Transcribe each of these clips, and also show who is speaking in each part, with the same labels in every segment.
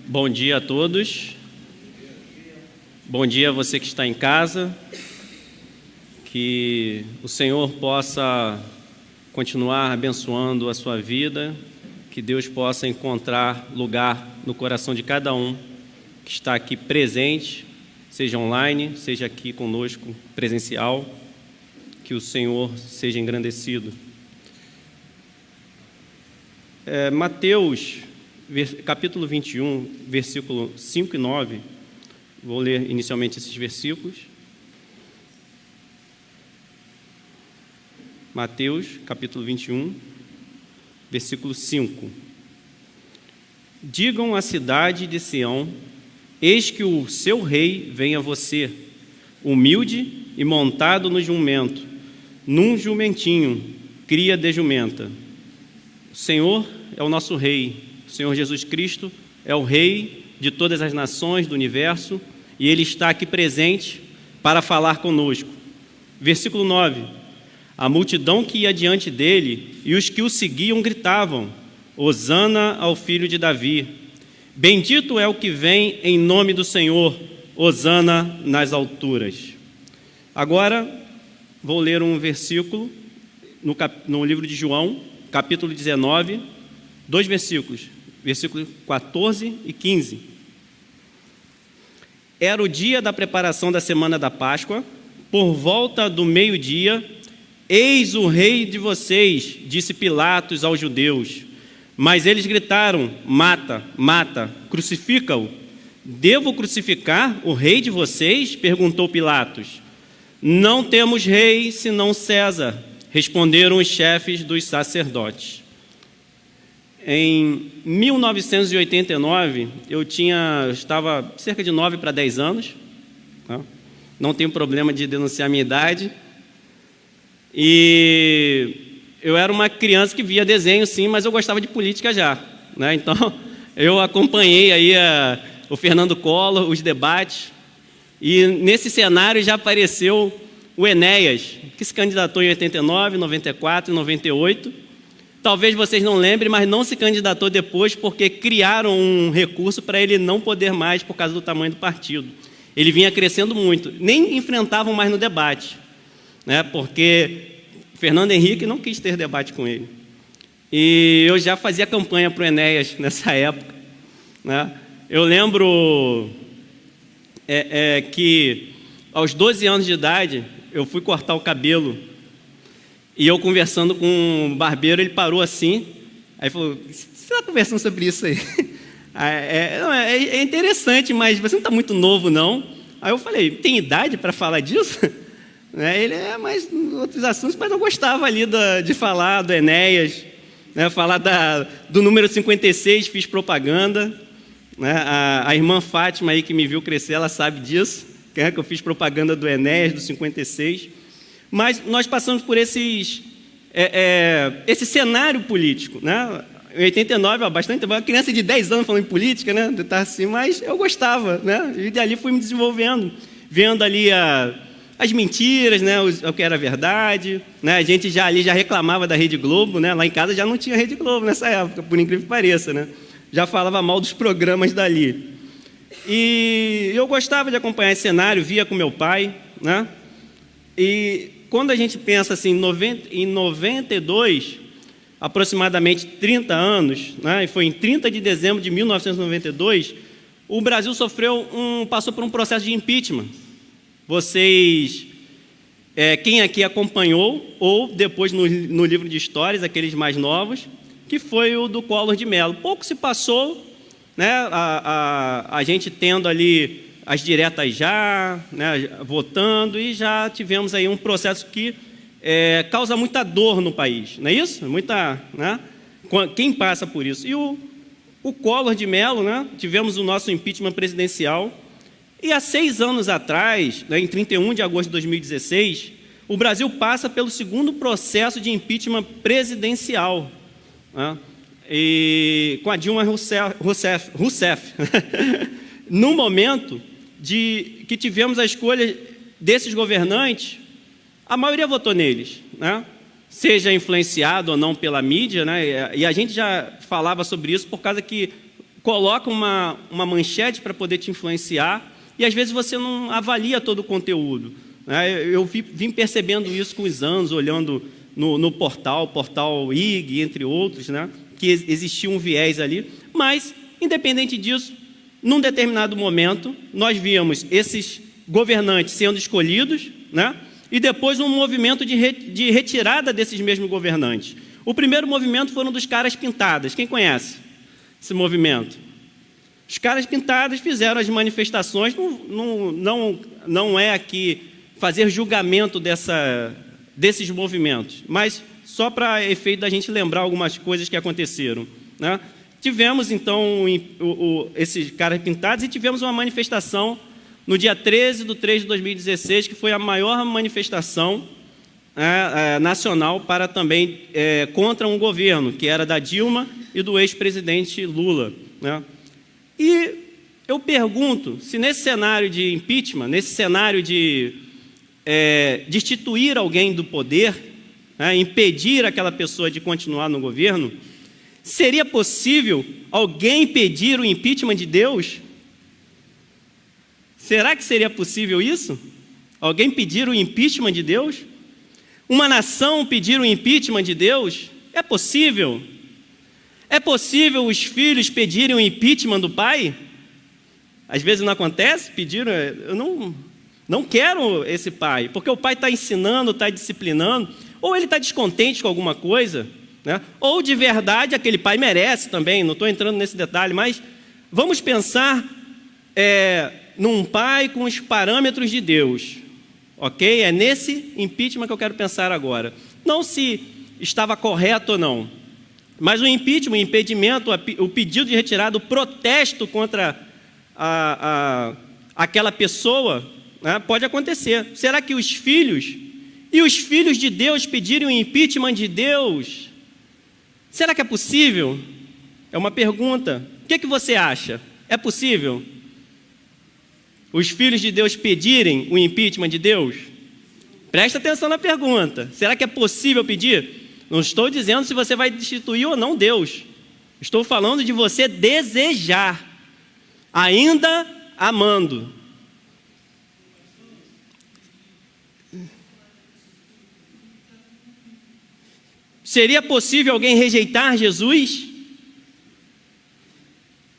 Speaker 1: Bom dia a todos. Bom dia a você que está em casa. Que o Senhor possa continuar abençoando a sua vida, que Deus possa encontrar lugar no coração de cada um que está aqui presente, seja online, seja aqui conosco presencial, que o Senhor seja engrandecido. Mateus, capítulo 21, versículo 5 e 9, vou ler inicialmente esses versículos. Mateus, capítulo 21, versículo 5. Digam à cidade de Sião: eis que o seu rei vem a você, humilde e montado no jumento, num jumentinho, cria de jumenta. O Senhor é o nosso rei, o Senhor Jesus Cristo é o rei de todas as nações do universo e Ele está aqui presente para falar conosco. Versículo 9. A multidão que ia diante dele e os que o seguiam gritavam: Hosana ao filho de Davi. Bendito é o que vem em nome do Senhor, Hosana nas alturas. Agora, vou ler um versículo no livro de João, capítulo 19, dois versículos, versículos 14 e 15. Era o dia da preparação da semana da Páscoa, por volta do meio-dia. Eis o rei de vocês, disse Pilatos aos judeus. Mas eles gritaram: mata, mata, crucifica-o. Devo crucificar o rei de vocês? Perguntou Pilatos. Não temos rei senão César, responderam os chefes dos sacerdotes. Em 1989, eu estava cerca de 9 para 10 anos. Não tenho problema de denunciar a minha idade. E eu era uma criança que via desenho, sim, mas eu gostava de política já, né? Então, eu acompanhei aí o Fernando Collor, os debates, e nesse cenário já apareceu o Enéas, que se candidatou em 89, 94 e 98. Talvez vocês não lembrem, mas não se candidatou depois porque criaram um recurso para ele não poder mais por causa do tamanho do partido. Ele vinha crescendo muito, nem enfrentavam mais no debate, né? Porque Fernando Henrique não quis ter debate com ele. E eu já fazia campanha para o Enéas nessa época, né? Eu lembro que aos 12 anos de idade eu fui cortar o cabelo e eu conversando com o barbeiro, ele parou assim, aí falou: você está conversando sobre isso aí? É interessante, mas você não está muito novo, não? Aí eu falei: tem idade para falar disso? Ele é mais outros assuntos, mas eu gostava ali de falar do Enéas, né? Falar do número 56, fiz propaganda, né? A irmã Fátima aí que me viu crescer, ela sabe disso, que eu fiz propaganda do Enéas, do 56. Mas nós passamos por esse cenário político, né? Em 89, bastante, uma criança de 10 anos falando em política, né? Tá assim, mas eu gostava, né? E dali fui me desenvolvendo, vendo ali as mentiras, né, o que era verdade, né? A gente já reclamava da Rede Globo, né? Lá em casa já não tinha Rede Globo nessa época, por incrível que pareça, né? Já falava mal dos programas dali. E eu gostava de acompanhar esse cenário, via com meu pai, né? E quando a gente pensa assim, em 92, aproximadamente 30 anos, né? E foi em 30 de dezembro de 1992, o Brasil passou por um processo de impeachment. Vocês, quem aqui acompanhou, ou depois no livro de histórias, aqueles mais novos, que foi o do Collor de Mello. Pouco se passou, né, a gente tendo ali as diretas já, né, votando, e já tivemos aí um processo que causa muita dor no país, não é isso? Né? Quem passa por isso? E o Collor de Mello, né, tivemos o nosso impeachment presidencial. E há 6 anos atrás, né, em 31 de agosto de 2016, o Brasil passa pelo segundo processo de impeachment presidencial, né, e com a Dilma Rousseff. No momento que tivemos a escolha desses governantes, a maioria votou neles, né? Seja influenciado ou não pela mídia, né? E a gente já falava sobre isso por causa que coloca uma manchete para poder te influenciar e às vezes você não avalia todo o conteúdo, né? Eu vim percebendo isso com os anos, olhando no portal IG, entre outros, né? Que existia um viés ali, mas, independente disso, num determinado momento, nós víamos esses governantes sendo escolhidos, né? E depois um movimento de retirada desses mesmos governantes. O primeiro movimento foram dos caras pintadas. Quem conhece esse movimento? Os caras pintadas fizeram as manifestações, não é aqui fazer julgamento desses movimentos, mas só para efeito da gente lembrar algumas coisas que aconteceram, né? Tivemos, então, esses caras pintados e tivemos uma manifestação no dia 13/3/2016, que foi a maior manifestação nacional para também contra um governo, que era da Dilma e do ex-presidente Lula, né? E eu pergunto se nesse cenário de impeachment, nesse cenário de destituir alguém do poder, impedir aquela pessoa de continuar no governo, seria possível alguém pedir o impeachment de Deus? Será que seria possível isso? Alguém pedir o impeachment de Deus? Uma nação pedir o impeachment de Deus? É possível? É possível os filhos pedirem o impeachment do pai? Às vezes não acontece, pediram, eu não quero esse pai, porque o pai está ensinando, está disciplinando, ou ele está descontente com alguma coisa, né? Ou de verdade aquele pai merece também, não estou entrando nesse detalhe, mas vamos pensar num pai com os parâmetros de Deus, ok? É nesse impeachment que eu quero pensar agora. Não se estava correto ou não, mas o impeachment, o impedimento, o pedido de retirada, o protesto contra aquela pessoa, né, pode acontecer. Será que os filhos de Deus pedirem o impeachment de Deus? Será que é possível? É uma pergunta. O que você acha? É possível os filhos de Deus pedirem o impeachment de Deus? Presta atenção na pergunta. Será que é possível pedir? Não estou dizendo se você vai destituir ou não Deus. Estou falando de você desejar, ainda amando. Seria possível alguém rejeitar Jesus?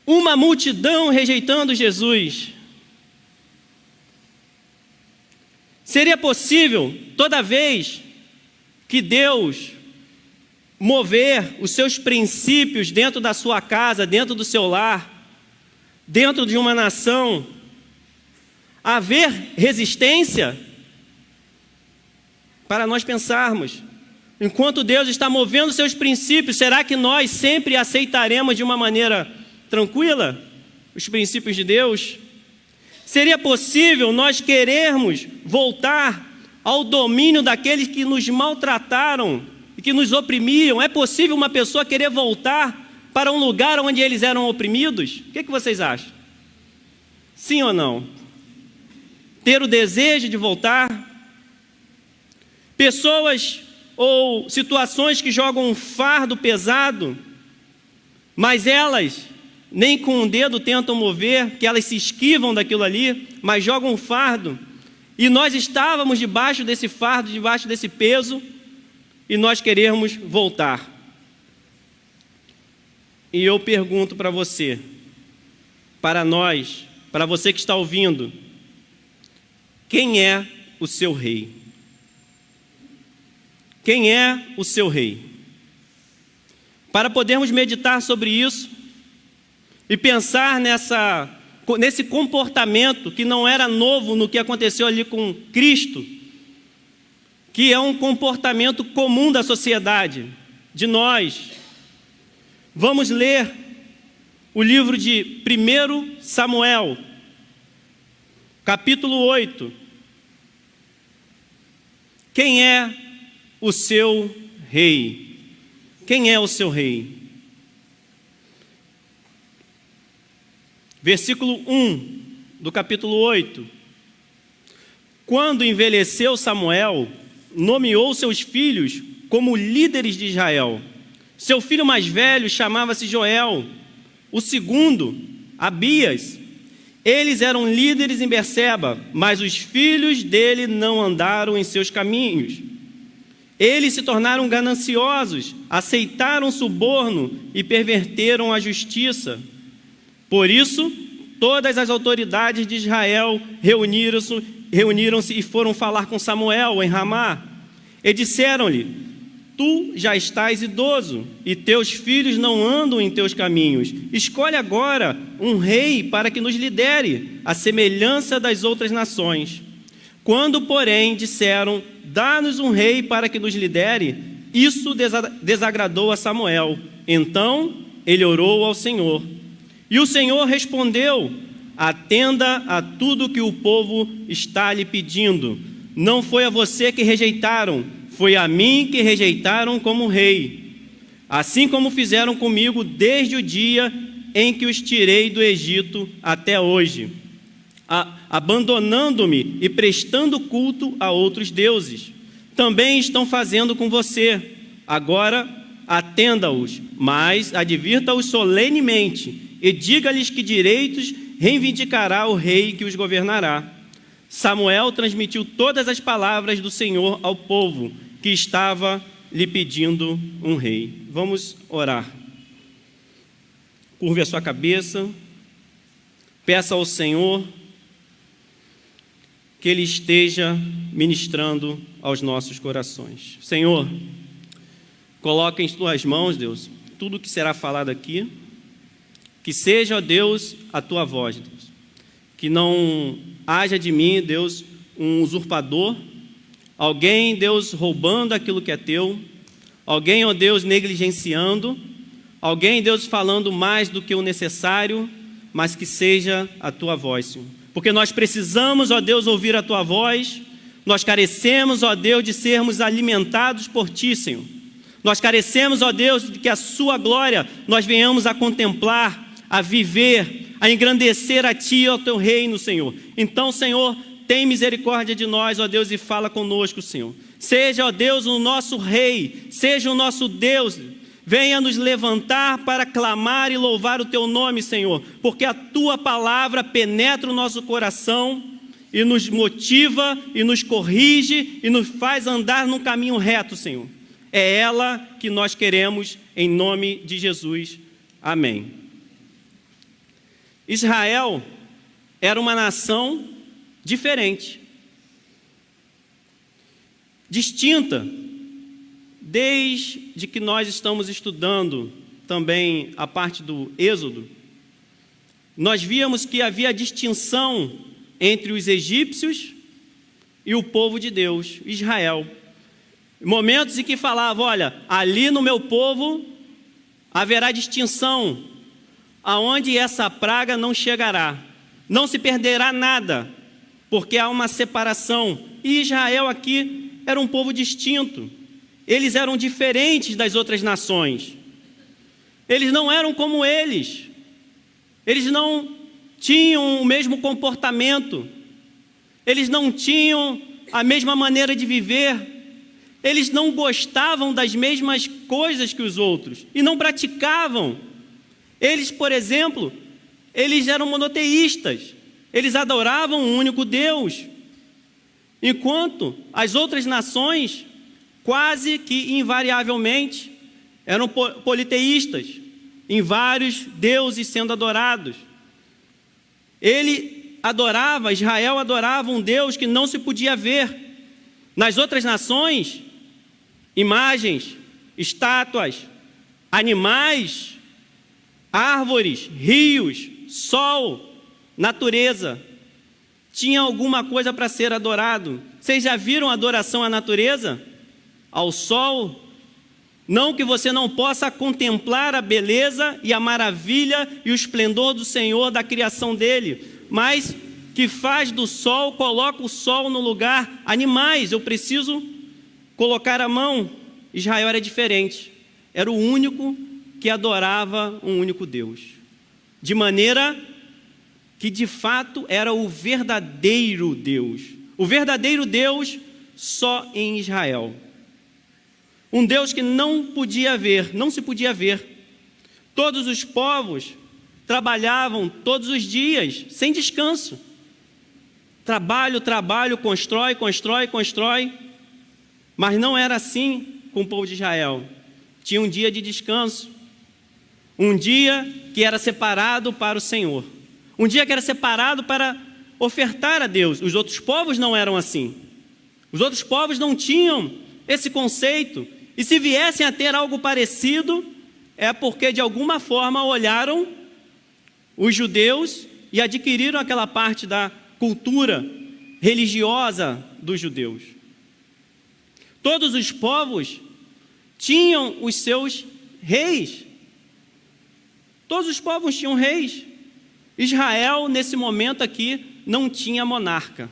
Speaker 1: Uma multidão rejeitando Jesus. Seria possível, toda vez que Deus mover os seus princípios dentro da sua casa, dentro do seu lar, dentro de uma nação, haver resistência? Para nós pensarmos, enquanto Deus está movendo seus princípios, será que nós sempre aceitaremos de uma maneira tranquila os princípios de Deus? Seria possível nós querermos voltar ao domínio daqueles que nos maltrataram e que nos oprimiam? É possível uma pessoa querer voltar para um lugar onde eles eram oprimidos? O que vocês acham? Sim ou não? Ter o desejo de voltar? Pessoas ou situações que jogam um fardo pesado, mas elas nem com um dedo tentam mover, que elas se esquivam daquilo ali, mas jogam um fardo, e nós estávamos debaixo desse fardo, debaixo desse peso, e nós queremos voltar. E eu pergunto para você, para nós, para você que está ouvindo, quem é o seu rei? Quem é o seu rei? Para podermos meditar sobre isso e pensar nesse comportamento que não era novo no que aconteceu ali com Cristo, que é um comportamento comum da sociedade, de nós. Vamos ler o livro de 1 Samuel, capítulo 8. Quem é o seu rei? Quem é o seu rei? Versículo 1 do capítulo 8. Quando envelheceu Samuel, nomeou seus filhos como líderes de Israel. Seu filho mais velho chamava-se Joel, O segundo, Abias. Eles eram líderes em Berseba, mas os filhos dele não andaram em seus caminhos. Eles se tornaram gananciosos, aceitaram suborno e perverteram a justiça. Por isso, todas as autoridades de Israel reuniram-se e foram falar com Samuel em Ramá. E disseram-lhe: tu já estás idoso, e teus filhos não andam em teus caminhos. Escolhe agora um rei para que nos lidere, à semelhança das outras nações. Quando, porém, disseram: dá-nos um rei para que nos lidere, isso desagradou a Samuel. Então ele orou ao Senhor. E o Senhor respondeu: atenda a tudo que o povo está lhe pedindo. Não foi a você que rejeitaram, foi a mim que rejeitaram como rei. Assim como fizeram comigo desde o dia em que os tirei do Egito até hoje, abandonando-me e prestando culto a outros deuses. Também estão fazendo com você. Agora atenda-os, mas advirta-os solenemente e diga-lhes que direitos reivindicará o rei que os governará. Samuel transmitiu todas as palavras do Senhor ao povo que estava lhe pedindo um rei. Vamos orar. Curve a sua cabeça, peça ao Senhor que Ele esteja ministrando aos nossos corações. Senhor, coloca em tuas mãos, Deus, tudo que será falado aqui, que seja, ó Deus, a tua voz, Deus. Que não haja de mim, Deus, um usurpador, alguém, Deus, roubando aquilo que é teu, alguém, ó Deus, negligenciando, alguém, Deus, falando mais do que o necessário, mas que seja a tua voz, Senhor. Porque nós precisamos, ó Deus, ouvir a tua voz, nós carecemos, ó Deus, de sermos alimentados por ti, Senhor. Nós carecemos, ó Deus, de que a sua glória nós venhamos a contemplar, a viver, a engrandecer a ti, ao teu reino, Senhor. Então, Senhor, tem misericórdia de nós, ó Deus, e fala conosco, Senhor. Seja, ó Deus, o nosso rei, seja o nosso Deus. Venha nos levantar para clamar e louvar o teu nome, Senhor, porque a tua palavra penetra o nosso coração e nos motiva e nos corrige e nos faz andar num caminho reto, Senhor. É ela que nós queremos, em nome de Jesus. Amém. Israel era uma nação diferente, distinta, desde que nós estamos estudando também a parte do Êxodo. Nós víamos que havia distinção entre os egípcios e o povo de Deus, Israel. Momentos em que falava: olha, ali no meu povo haverá distinção, aonde essa praga não chegará, não se perderá nada, porque há uma separação. E Israel aqui era um povo distinto, eles eram diferentes das outras nações, eles não eram como eles não tinham o mesmo comportamento, eles não tinham a mesma maneira de viver, eles não gostavam das mesmas coisas que os outros e não praticavam. Eles, por exemplo, eles eram monoteístas, eles adoravam um único Deus, enquanto as outras nações, quase que invariavelmente, eram politeístas, em vários deuses sendo adorados. Israel adorava um Deus que não se podia ver. Nas outras nações, imagens, estátuas, animais, árvores, rios, sol, natureza, tinha alguma coisa para ser adorado. Vocês já viram a adoração à natureza? Ao sol? Não que você não possa contemplar a beleza e a maravilha e o esplendor do Senhor, da criação dele, mas que faz do sol, coloca o sol no lugar, animais, eu preciso colocar a mão. Israel era diferente, era o único que adorava um único Deus, de maneira que de fato era o verdadeiro Deus só em Israel. Um Deus que não se podia ver. Todos os povos trabalhavam todos os dias, sem descanso. Trabalho, trabalho, constrói, constrói, constrói. Mas não era assim com o povo de Israel. Tinha um dia de descanso. Um dia que era separado para o Senhor. Um dia que era separado para ofertar a Deus. Os outros povos não eram assim. Os outros povos não tinham esse conceito. E se viessem a ter algo parecido, é porque de alguma forma olharam os judeus e adquiriram aquela parte da cultura religiosa dos judeus. Todos os povos tinham os seus reis. Todos os povos tinham reis. Israel, nesse momento aqui, não tinha monarca.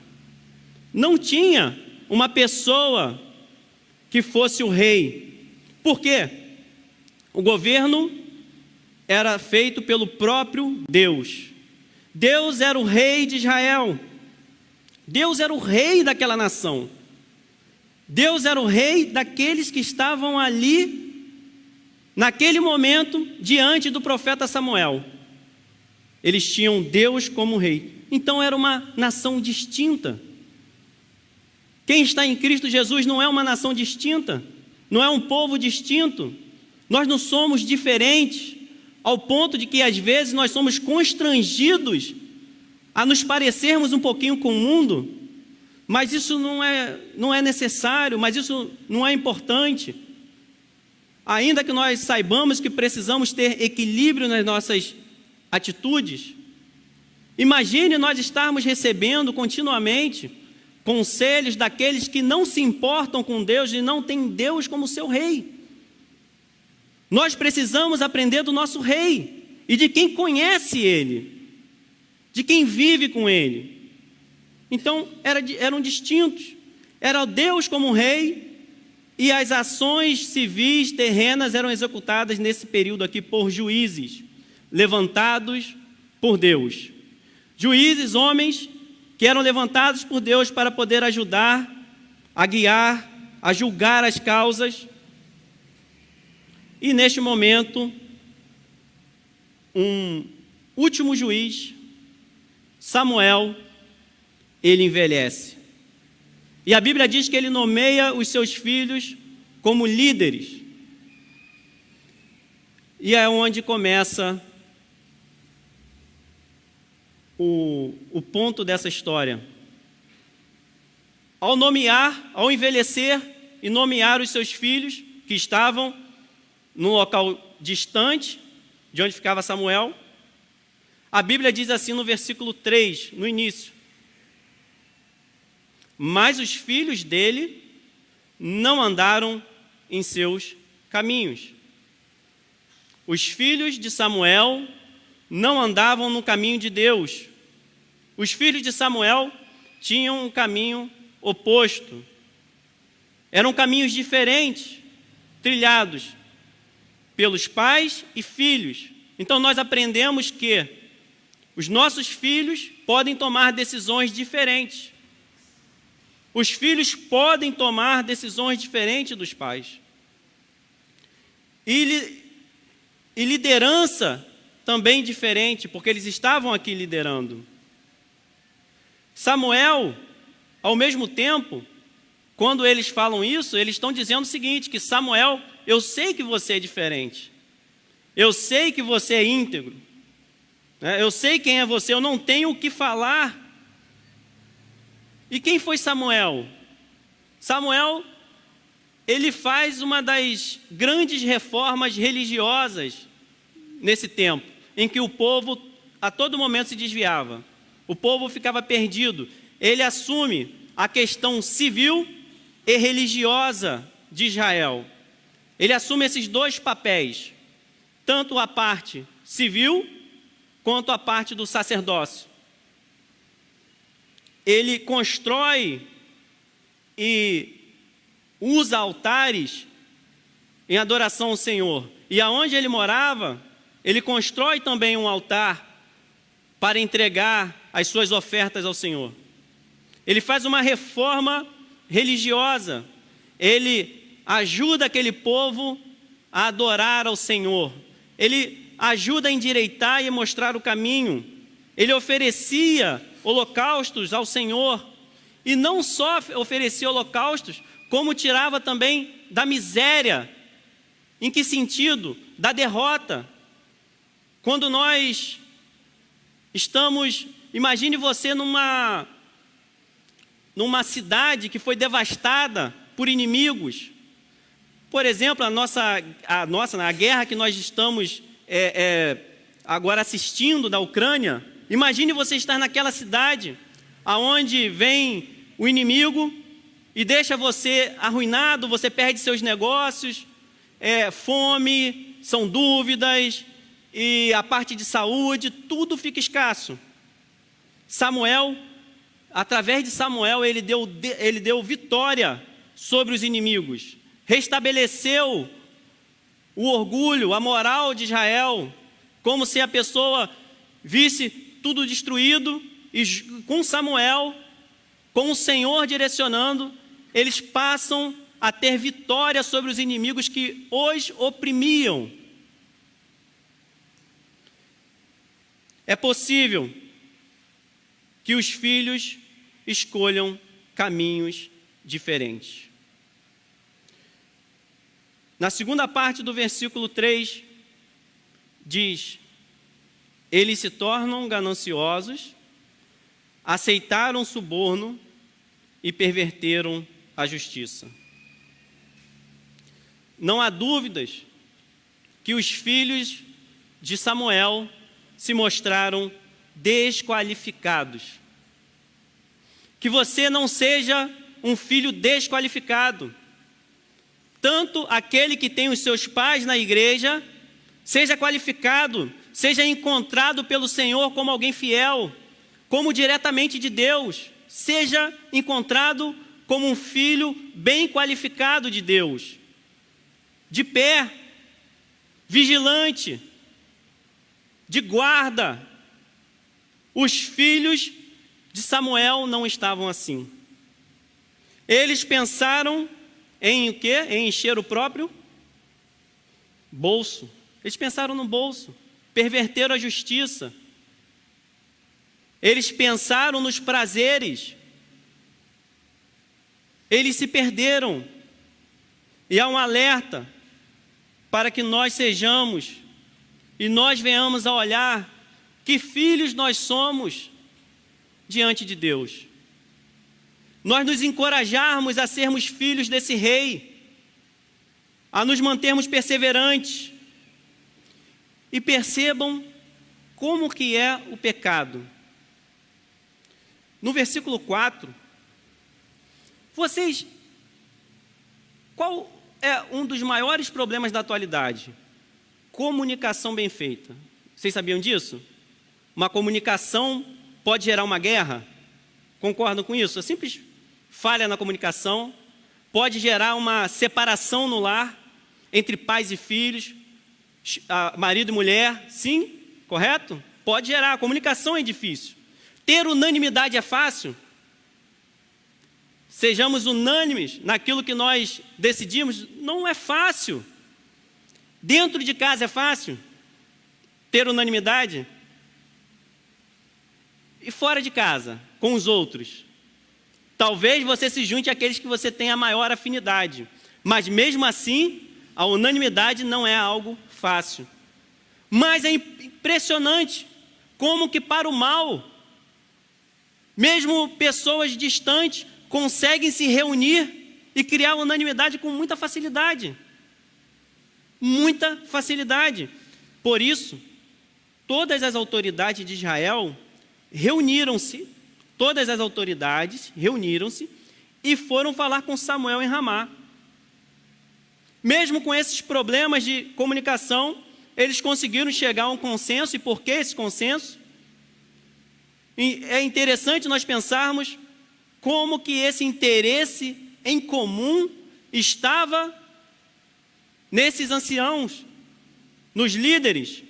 Speaker 1: Não tinha uma pessoa que fosse o rei. Por quê? O governo era feito pelo próprio Deus. Deus era o rei de Israel. Deus era o rei daquela nação. Deus era o rei daqueles que estavam ali, naquele momento, diante do profeta Samuel. Eles tinham Deus como rei. Então era uma nação distinta. Quem está em Cristo Jesus não é uma nação distinta, não é um povo distinto. Nós não somos diferentes, ao ponto de que às vezes nós somos constrangidos a nos parecermos um pouquinho com o mundo, mas isso não é necessário, mas isso não é importante. Ainda que nós saibamos que precisamos ter equilíbrio nas nossas atitudes, imagine nós estarmos recebendo continuamente conselhos daqueles que não se importam com Deus e não têm Deus como seu rei. Nós precisamos aprender do nosso rei e de quem conhece ele, de quem vive com ele. Então eram distintos. Era Deus como rei e as ações civis terrenas eram executadas nesse período aqui por juízes levantados por Deus. Juízes, homens que eram levantados por Deus para poder ajudar, a guiar, a julgar as causas. E neste momento, um último juiz, Samuel, ele envelhece. E a Bíblia diz que ele nomeia os seus filhos como líderes. E é onde começa o ponto dessa história. Ao envelhecer e nomear os seus filhos, que estavam num local distante de onde ficava Samuel, a Bíblia diz assim no versículo 3, no início: mas os filhos dele não andaram em seus caminhos. Os filhos de Samuel não andavam no caminho de Deus. Os filhos de Samuel tinham um caminho oposto. Eram caminhos diferentes, trilhados pelos pais e filhos. Então nós aprendemos que os nossos filhos podem tomar decisões diferentes. Os filhos podem tomar decisões diferentes dos pais. E liderança também diferente, porque eles estavam aqui liderando. Samuel, ao mesmo tempo, quando eles falam isso, eles estão dizendo o seguinte, que Samuel, eu sei que você é diferente. Eu sei que você é íntegro. Eu sei quem é você, eu não tenho o que falar. E quem foi Samuel? Samuel, ele faz uma das grandes reformas religiosas nesse tempo, em que o povo a todo momento se desviava. O povo ficava perdido. Ele assume a questão civil e religiosa de Israel. Ele assume esses dois papéis, tanto a parte civil quanto a parte do sacerdócio. Ele constrói e usa altares em adoração ao Senhor. E aonde ele morava, ele constrói também um altar para entregar as suas ofertas ao Senhor. Ele faz uma reforma religiosa. Ele ajuda aquele povo a adorar ao Senhor. Ele ajuda a endireitar e mostrar o caminho. Ele oferecia holocaustos ao Senhor. E não só oferecia holocaustos, como tirava também da miséria. Em que sentido? Da derrota. Quando nós estamos... Imagine você numa cidade que foi devastada por inimigos. Por exemplo, a guerra que nós estamos agora assistindo da Ucrânia. Imagine você estar naquela cidade, aonde vem o inimigo e deixa você arruinado, você perde seus negócios, fome, são dúvidas, e a parte de saúde, tudo fica escasso. Samuel, através de Samuel, ele deu vitória sobre os inimigos, restabeleceu o orgulho, a moral de Israel, como se a pessoa visse tudo destruído, e com Samuel, com o Senhor direcionando, eles passam a ter vitória sobre os inimigos que os oprimiam. É possível que os filhos escolham caminhos diferentes. Na segunda parte do versículo 3, diz: eles se tornam gananciosos, aceitaram suborno e perverteram a justiça. Não há dúvidas que os filhos de Samuel se mostraram desqualificados. Que você não seja um filho desqualificado. Tanto aquele que tem os seus pais na igreja, seja qualificado, seja encontrado pelo Senhor como alguém fiel, como diretamente de Deus, seja encontrado como um filho bem qualificado de Deus, de pé, vigilante, de guarda. Os filhos de Samuel não estavam assim. Eles pensaram em o quê? Em encher o próprio bolso. Eles pensaram no bolso, perverteram a justiça. Eles pensaram nos prazeres. Eles se perderam. E há um alerta para que nós sejamos e nós venhamos a olhar que filhos nós somos diante de Deus. Nós nos encorajarmos a sermos filhos desse rei, a nos mantermos perseverantes. E percebam como que é o pecado. No versículo 4, qual é um dos maiores problemas da atualidade? Comunicação bem feita. Vocês sabiam disso? Uma comunicação pode gerar uma guerra? Concordam com isso? A simples falha na comunicação pode gerar uma separação no lar entre pais e filhos, marido e mulher. Sim, correto? Pode gerar. A comunicação é difícil. Ter unanimidade é fácil? Sejamos unânimes naquilo que nós decidimos? Não é fácil. Dentro de casa é fácil ter unanimidade? E fora de casa, com os outros? Talvez você se junte àqueles que você tem a maior afinidade, mas mesmo assim, a unanimidade não é algo fácil. Mas é impressionante como que para o mal, mesmo pessoas distantes conseguem se reunir e criar unanimidade com muita facilidade. Muita facilidade. Por isso, todas as autoridades de Israel reuniram-se, e foram falar com Samuel em Ramá. Mesmo com esses problemas de comunicação, eles conseguiram chegar a um consenso. E por que esse consenso? E é interessante nós pensarmos como que esse interesse em comum estava nesses anciãos, nos líderes.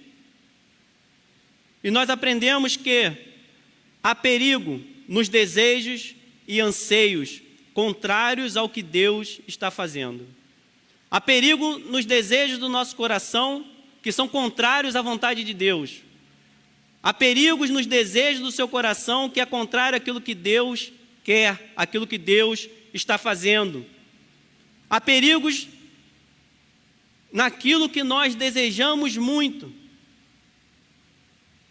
Speaker 1: E nós aprendemos que há perigo nos desejos e anseios contrários ao que Deus está fazendo. Há perigo nos desejos do nosso coração que são contrários à vontade de Deus. Há perigos nos desejos do seu coração que é contrário àquilo que Deus quer, àquilo que Deus está fazendo. Há perigos naquilo que nós desejamos muito.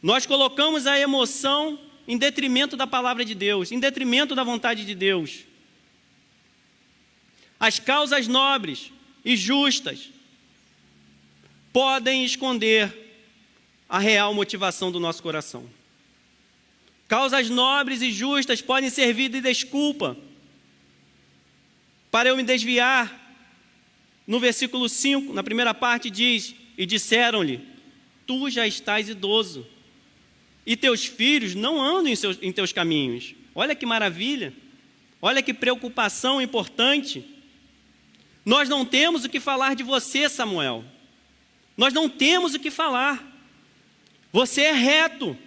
Speaker 1: Nós colocamos a emoção em detrimento da palavra de Deus, em detrimento da vontade de Deus. As causas nobres e justas podem esconder a real motivação do nosso coração. Causas nobres e justas podem servir de desculpa para eu me desviar. No versículo 5, na primeira parte diz: e disseram-lhe, tu já estás idoso, e teus filhos não andam em teus caminhos. Olha que maravilha, olha que preocupação importante. Nós não temos o que falar de você, Samuel. Nós não temos o que falar. Você é reto,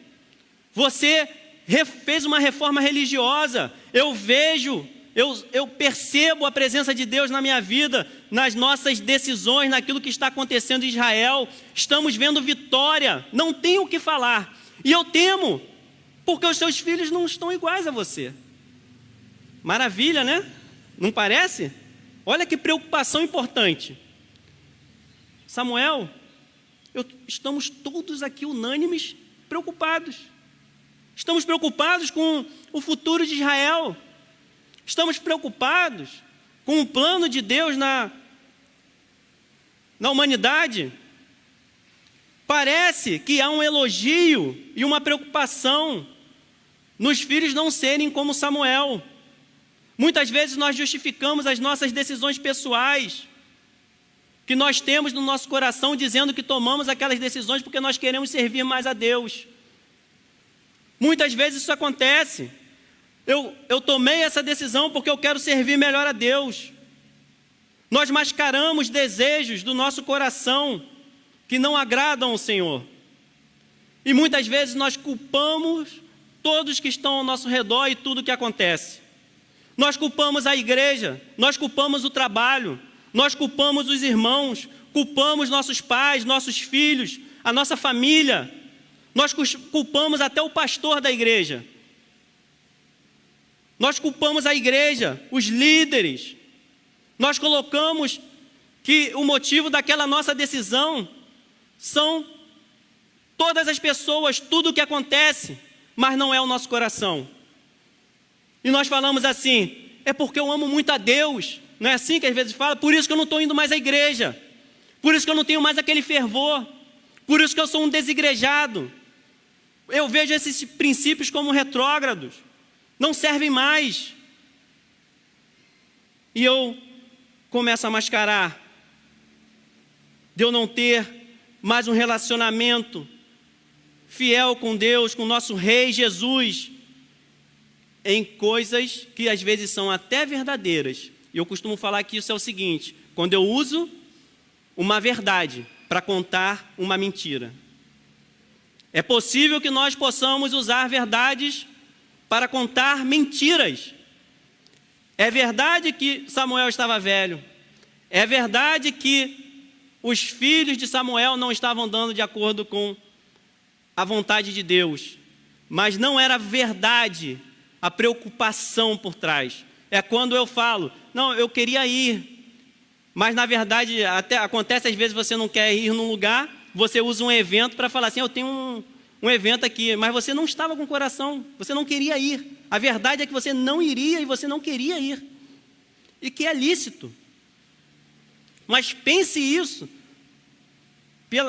Speaker 1: você fez uma reforma religiosa. Eu vejo, eu percebo a presença de Deus na minha vida, nas nossas decisões, naquilo que está acontecendo em Israel. Estamos vendo vitória, não tenho o que falar. E eu temo, porque os seus filhos não estão iguais a você. Maravilha, né? Não parece? Olha que preocupação importante. Samuel, estamos todos aqui unânimes, preocupados. Estamos preocupados com o futuro de Israel. Estamos preocupados com o plano de Deus na humanidade. Parece que há um elogio e uma preocupação nos filhos não serem como Samuel. Muitas vezes nós justificamos as nossas decisões pessoais que nós temos no nosso coração, dizendo que tomamos aquelas decisões porque nós queremos servir mais a Deus. Muitas vezes isso acontece. Eu tomei essa decisão porque eu quero servir melhor a Deus. Nós mascaramos desejos do nosso coração que não agradam ao Senhor. E muitas vezes nós culpamos todos que estão ao nosso redor e tudo o que acontece. Nós culpamos a igreja, nós culpamos o trabalho, nós culpamos os irmãos, culpamos nossos pais, nossos filhos, a nossa família. Nós culpamos até o pastor da igreja. Nós culpamos a igreja, os líderes. Nós colocamos que o motivo daquela nossa decisão são todas as pessoas, tudo o que acontece, mas não é o nosso coração. E nós falamos assim, é porque eu amo muito a Deus. Não é assim que às vezes fala? Por isso que eu não estou indo mais à igreja. Por isso que eu não tenho mais aquele fervor. Por isso que eu sou um desigrejado. Eu vejo esses princípios como retrógrados. Não servem mais. E eu começo a mascarar de eu não ter mais um relacionamento fiel com Deus, com o nosso Rei Jesus, em coisas que às vezes são até verdadeiras. E eu costumo falar que isso é o seguinte: quando eu uso uma verdade para contar uma mentira. É possível que nós possamos usar verdades para contar mentiras. É verdade que Samuel estava velho. É verdade que os filhos de Samuel não estavam andando de acordo com a vontade de Deus. Mas não era verdade a preocupação por trás. É quando eu falo, não, eu queria ir, mas na verdade até acontece às vezes você não quer ir num lugar, você usa um evento para falar assim, eu tenho um evento aqui, mas você não estava com o coração, você não queria ir. A verdade é que você não iria e você não queria ir. E que é lícito. Mas pense isso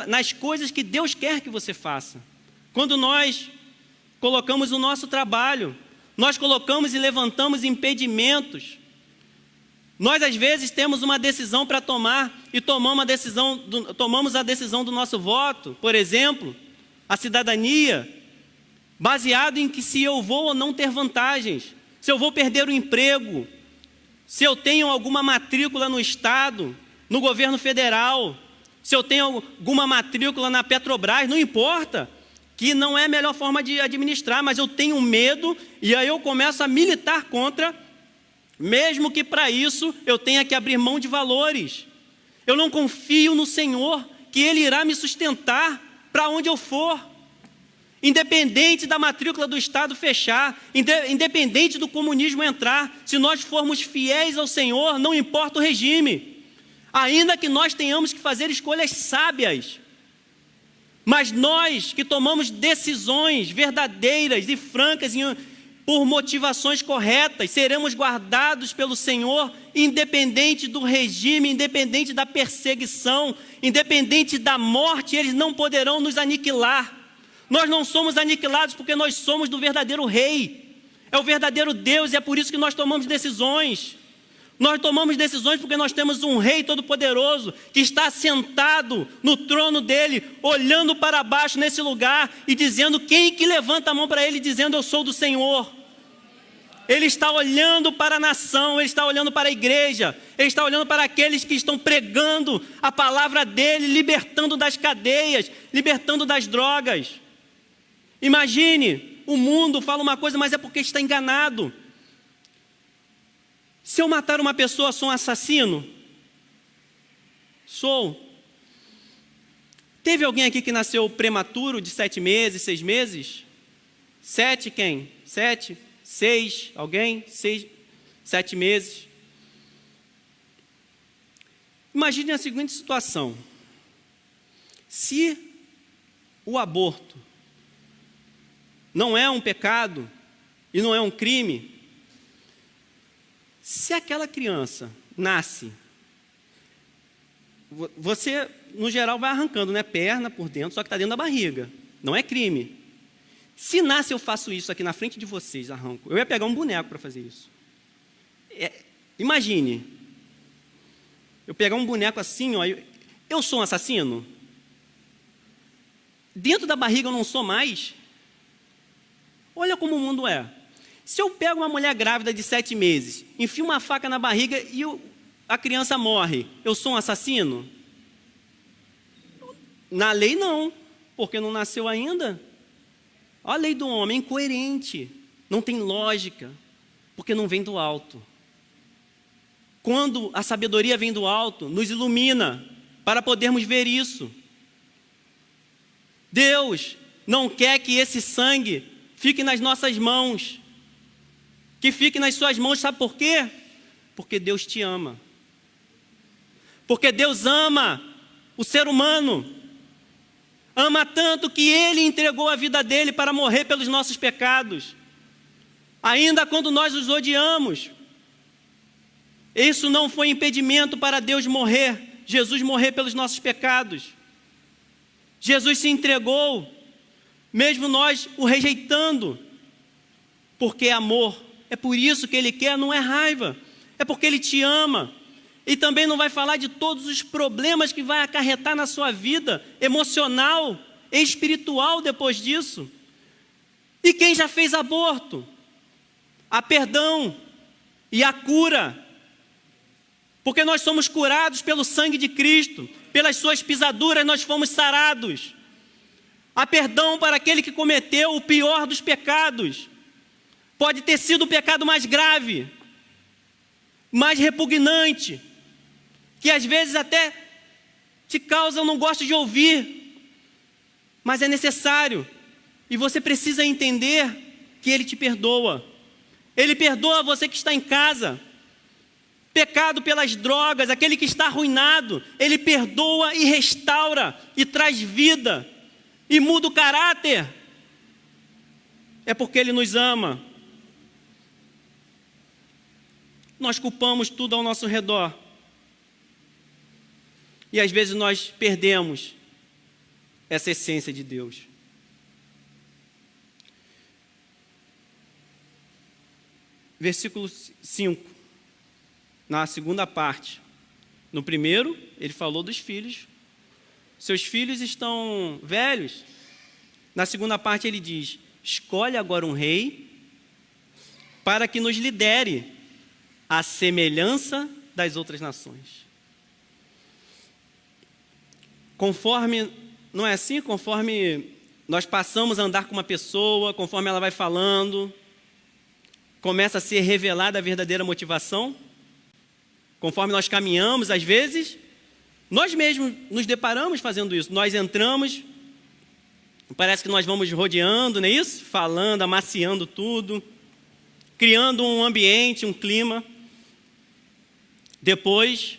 Speaker 1: nas coisas que Deus quer que você faça. Quando nós colocamos o nosso trabalho, nós colocamos e levantamos impedimentos. Nós às vezes temos uma decisão para tomar e tomamos a decisão do nosso voto, por exemplo, a cidadania, baseado em que se eu vou ou não ter vantagens, se eu vou perder o emprego, se eu tenho alguma matrícula no Estado, no governo federal, se eu tenho alguma matrícula na Petrobras, não importa, que não é a melhor forma de administrar, mas eu tenho medo e aí eu começo a militar contra, mesmo que para isso eu tenha que abrir mão de valores. Eu não confio no Senhor que Ele irá me sustentar para onde eu for. Independente da matrícula do Estado fechar, independente do comunismo entrar, se nós formos fiéis ao Senhor, não importa o regime. Ainda que nós tenhamos que fazer escolhas sábias, mas nós que tomamos decisões verdadeiras e francas por motivações corretas, seremos guardados pelo Senhor, independente do regime, independente da perseguição, independente da morte, eles não poderão nos aniquilar. Nós não somos aniquilados porque nós somos do verdadeiro Rei, é o verdadeiro Deus, e é por isso que nós tomamos decisões. Nós tomamos decisões porque nós temos um Rei Todo-Poderoso que está sentado no trono dele, olhando para baixo nesse lugar e dizendo: quem que levanta a mão para ele dizendo eu sou do Senhor? Ele está olhando para a nação, ele está olhando para a igreja, ele está olhando para aqueles que estão pregando a palavra dele, libertando das cadeias, libertando das drogas. Imagine, o mundo fala uma coisa, mas é porque está enganado. Se eu matar uma pessoa, sou um assassino? Sou. Teve alguém aqui que nasceu prematuro, de 7 meses, 6 meses? 7 quem? 7? 6? Alguém? 6, 7 meses. Imagine a seguinte situação. Se o aborto não é um pecado e não é um crime, se aquela criança nasce, você, no geral, vai arrancando, né, perna por dentro, só que está dentro da barriga. Não é crime. Se nasce, eu faço isso aqui na frente de vocês, arranco. Eu ia pegar um boneco para fazer isso. Imagine, eu pegar um boneco assim, ó, eu sou um assassino? Dentro da barriga eu não sou mais? Olha como o mundo é. Se eu pego uma mulher grávida de 7 meses, enfio uma faca na barriga e a criança morre, eu sou um assassino? Na lei não, porque não nasceu ainda. A lei do homem é incoerente, não tem lógica, porque não vem do alto. Quando a sabedoria vem do alto, nos ilumina para podermos ver isso. Deus não quer que esse sangue fique nas nossas mãos, que fique nas suas mãos, sabe por quê? Porque Deus te ama. Porque Deus ama o ser humano. Ama tanto que Ele entregou a vida dele para morrer pelos nossos pecados. Ainda quando nós os odiamos. Isso não foi impedimento para Deus morrer, Jesus morrer pelos nossos pecados. Jesus se entregou, mesmo nós o rejeitando, porque é amor. É por isso que Ele quer, não é raiva, é porque Ele te ama. E também não vai falar de todos os problemas que vai acarretar na sua vida emocional e espiritual depois disso. E quem já fez aborto? Há perdão e a cura. Porque nós somos curados pelo sangue de Cristo, pelas suas pisaduras nós fomos sarados. Há perdão para aquele que cometeu o pior dos pecados. Pode ter sido o pecado mais grave, mais repugnante, que às vezes até te causa, eu não gosto de ouvir, mas é necessário, e você precisa entender que Ele te perdoa. Ele perdoa você que está em casa, pecado pelas drogas, aquele que está arruinado, Ele perdoa e restaura, e traz vida, e muda o caráter, é porque Ele nos ama. Nós culpamos tudo ao nosso redor. E às vezes nós perdemos essa essência de Deus. Versículo 5, na segunda parte. No primeiro, ele falou dos filhos. Seus filhos estão velhos. Na segunda parte ele diz: escolhe agora um rei para que nos lidere à semelhança das outras nações. Conforme, não é assim? Conforme nós passamos a andar com uma pessoa, conforme ela vai falando, começa a ser revelada a verdadeira motivação. Conforme nós caminhamos, às vezes, Nós mesmos nos deparamos fazendo isso. Nós entramos, parece que nós vamos rodeando, não é isso? Falando, amaciando tudo, criando um ambiente, um clima. Depois,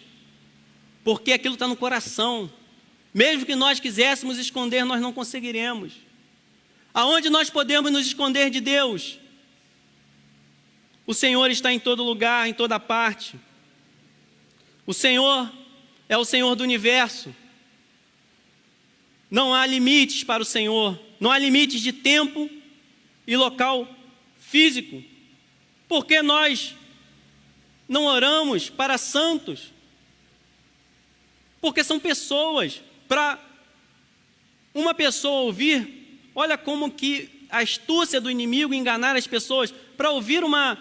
Speaker 1: porque aquilo está no coração, mesmo que nós quiséssemos esconder, nós não conseguiremos. Aonde nós podemos nos esconder de Deus? O Senhor está em todo lugar, em toda parte. O Senhor é o Senhor do universo. Não há limites para o Senhor. Não há limites de tempo e local físico. Por que nós não oramos para santos? Porque são pessoas. Para uma pessoa ouvir, olha como que a astúcia do inimigo enganar as pessoas. Para ouvir uma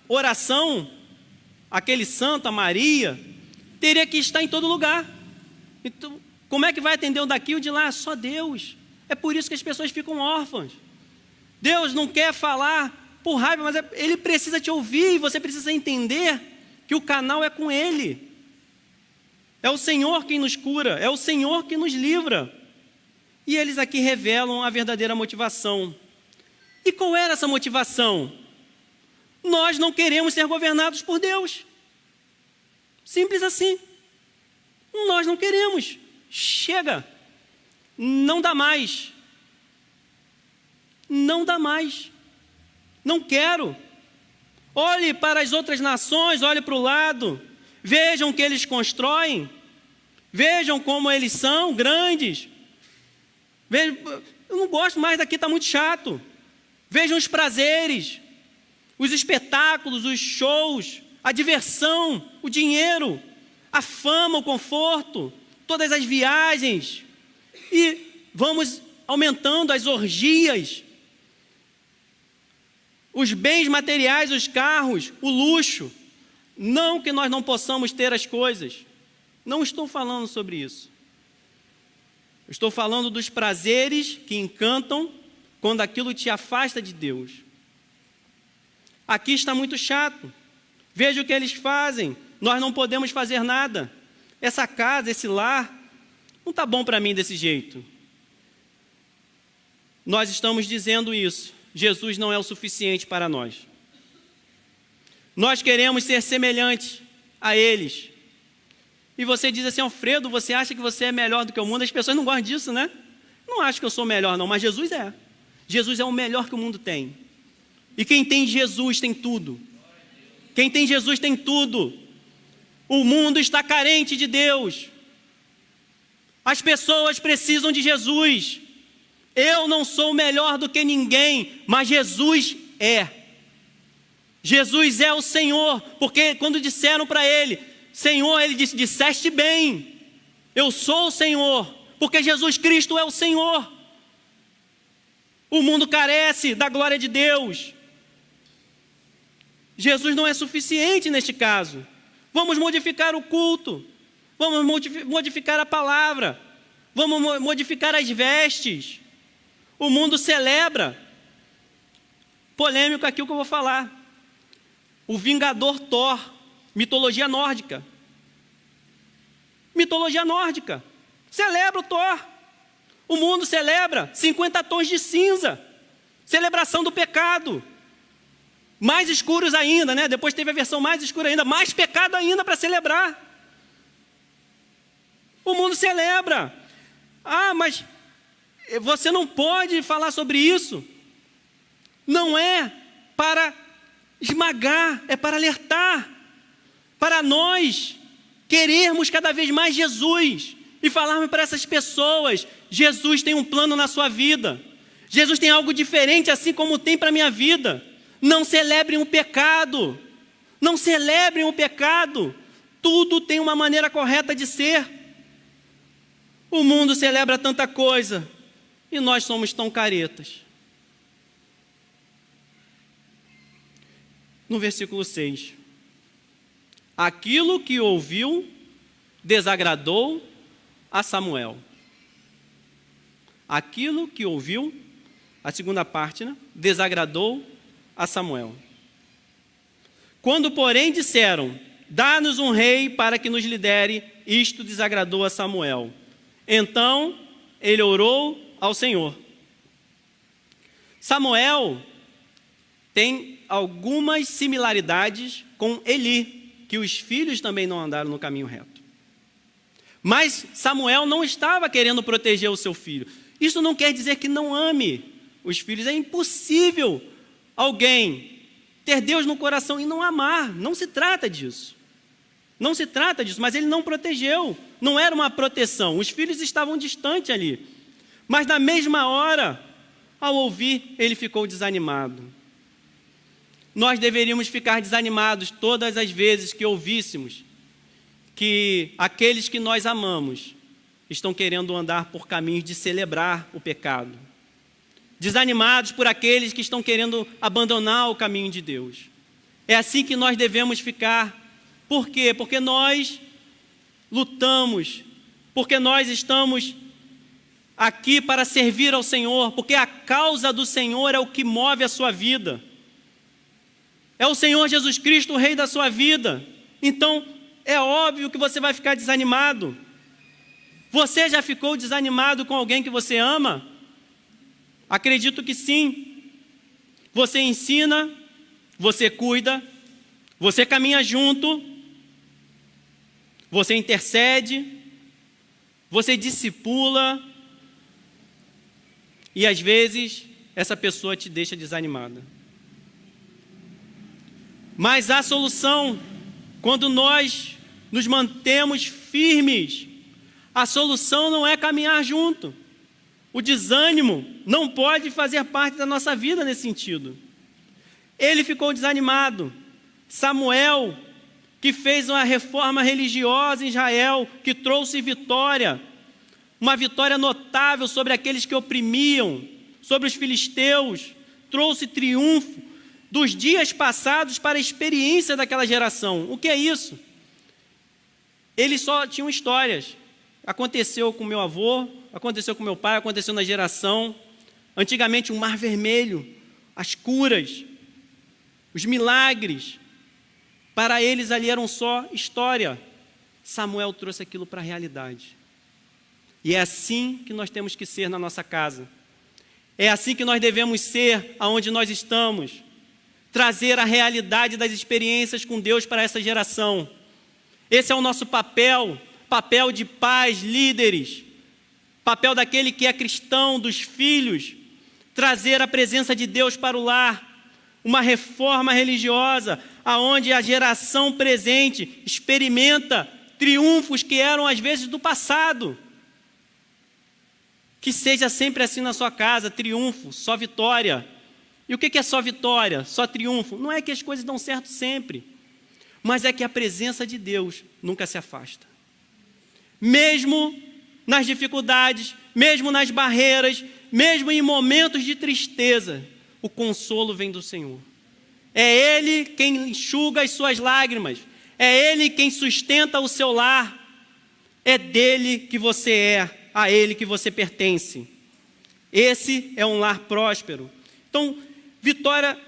Speaker 1: oração, aquele santo, a Maria, teria que estar em todo lugar. Então, como é que vai atender o daqui e o de lá? Só Deus. É por isso que as pessoas ficam órfãs. Deus não quer falar por raiva, mas Ele precisa te ouvir e você precisa entender que o canal é com Ele. É o Senhor quem nos cura, é o Senhor que nos livra. E eles aqui revelam a verdadeira motivação. E qual era essa motivação? Nós não queremos ser governados por Deus. Simples assim. Nós não queremos. Chega. Não dá mais. Não dá mais. Não quero. Olhe para as outras nações, olhe para o lado. Vejam o que eles constroem. Vejam como eles são grandes. Vejam, eu não gosto mais daqui, está muito chato. Vejam os prazeres, os espetáculos, os shows, a diversão, o dinheiro, a fama, o conforto, todas as viagens. E vamos aumentando as orgias, os bens materiais, os carros, o luxo. Não que nós não possamos ter as coisas. Não estou falando sobre isso. Eu estou falando dos prazeres que encantam quando aquilo te afasta de Deus. Aqui está muito chato. Veja o que eles fazem. Nós não podemos fazer nada. Essa casa, esse lar, não está bom para mim desse jeito. Nós estamos dizendo isso. Jesus não é o suficiente para nós. Nós queremos ser semelhantes a eles. E você diz assim: Alfredo, você acha que você é melhor do que o mundo? As pessoas não gostam disso, né? Não acho que eu sou melhor não, mas Jesus é. Jesus é o melhor que o mundo tem. E quem tem Jesus tem tudo. Quem tem Jesus tem tudo. O mundo está carente de Deus. As pessoas precisam de Jesus. Eu não sou melhor do que ninguém, mas Jesus é. Jesus é o Senhor, porque quando disseram para Ele, Senhor, Ele disse, disseste bem, eu sou o Senhor, porque Jesus Cristo é o Senhor. O mundo carece da glória de Deus. Jesus não é suficiente neste caso. Vamos modificar o culto, vamos modificar a palavra, vamos modificar as vestes. O mundo celebra. Polêmico aqui o que eu vou falar. O Vingador Thor, mitologia nórdica. Mitologia nórdica. Celebra o Thor. O mundo celebra 50 tons de cinza. Celebração do pecado. Mais escuros ainda, né? Depois teve a versão mais escura ainda. Mais pecado ainda para celebrar. O mundo celebra. Ah, mas você não pode falar sobre isso. Não é para esmagar, é para alertar. Para nós querermos cada vez mais Jesus e falarmos para essas pessoas: Jesus tem um plano na sua vida. Jesus tem algo diferente, assim como tem para a minha vida. Não celebrem o pecado. Não celebrem o pecado. Tudo tem uma maneira correta de ser. O mundo celebra tanta coisa e nós somos tão caretas. No versículo 6. Aquilo que ouviu desagradou a Samuel. Aquilo que ouviu, a segunda parte, né? Desagradou a Samuel. Quando, porém, disseram, dá-nos um rei para que nos lidere. Isto desagradou a Samuel. Então ele orou ao Senhor. Samuel tem algumas similaridades com Eli, que os filhos também não andaram no caminho reto. Mas Samuel não estava querendo proteger o seu filho. Isso não quer dizer que não ame os filhos. É impossível alguém ter Deus no coração e não amar. Não se trata disso. Não se trata disso, mas ele não protegeu. Não era uma proteção. Os filhos estavam distantes ali. Mas na mesma hora, ao ouvir, ele ficou desanimado. Nós deveríamos ficar desanimados todas as vezes que ouvíssemos que aqueles que nós amamos estão querendo andar por caminhos de celebrar o pecado. Desanimados por aqueles que estão querendo abandonar o caminho de Deus. É assim que nós devemos ficar. Por quê? Porque nós lutamos, porque nós estamos aqui para servir ao Senhor, porque a causa do Senhor é o que move a sua vida. É o Senhor Jesus Cristo, o Rei da sua vida. Então, é óbvio que você vai ficar desanimado. Você já ficou desanimado com alguém que você ama? Acredito que sim. Você ensina, você cuida, você caminha junto, você intercede, você discipula, e às vezes essa pessoa te deixa desanimada. Mas há solução quando nós nos mantemos firmes. A solução não é caminhar junto. O desânimo não pode fazer parte da nossa vida nesse sentido. Ele ficou desanimado. Samuel, que fez uma reforma religiosa em Israel, que trouxe vitória, uma vitória notável sobre aqueles que oprimiam, sobre os filisteus, trouxe triunfo dos dias passados para a experiência daquela geração. O que é isso? Eles só tinham histórias. Aconteceu com meu avô, aconteceu com meu pai, aconteceu na geração. Antigamente, o Mar Vermelho, as curas, os milagres, para eles ali eram só história. Samuel trouxe aquilo para a realidade. E é assim que nós temos que ser na nossa casa. É assim que nós devemos ser aonde nós estamos. Trazer a realidade das experiências com Deus para essa geração. Esse é o nosso papel, papel de pais, líderes, papel daquele que é cristão, dos filhos, trazer a presença de Deus para o lar, uma reforma religiosa, aonde a geração presente experimenta triunfos que eram às vezes do passado. Que seja sempre assim na sua casa, triunfo, só vitória. E o que é só vitória, só triunfo? Não é que as coisas dão certo sempre, mas é que a presença de Deus nunca se afasta. Mesmo nas dificuldades, mesmo nas barreiras, mesmo em momentos de tristeza, o consolo vem do Senhor. É Ele quem enxuga as suas lágrimas, é Ele quem sustenta o seu lar, é dele que você é, a Ele que você pertence. Esse é um lar próspero. Então,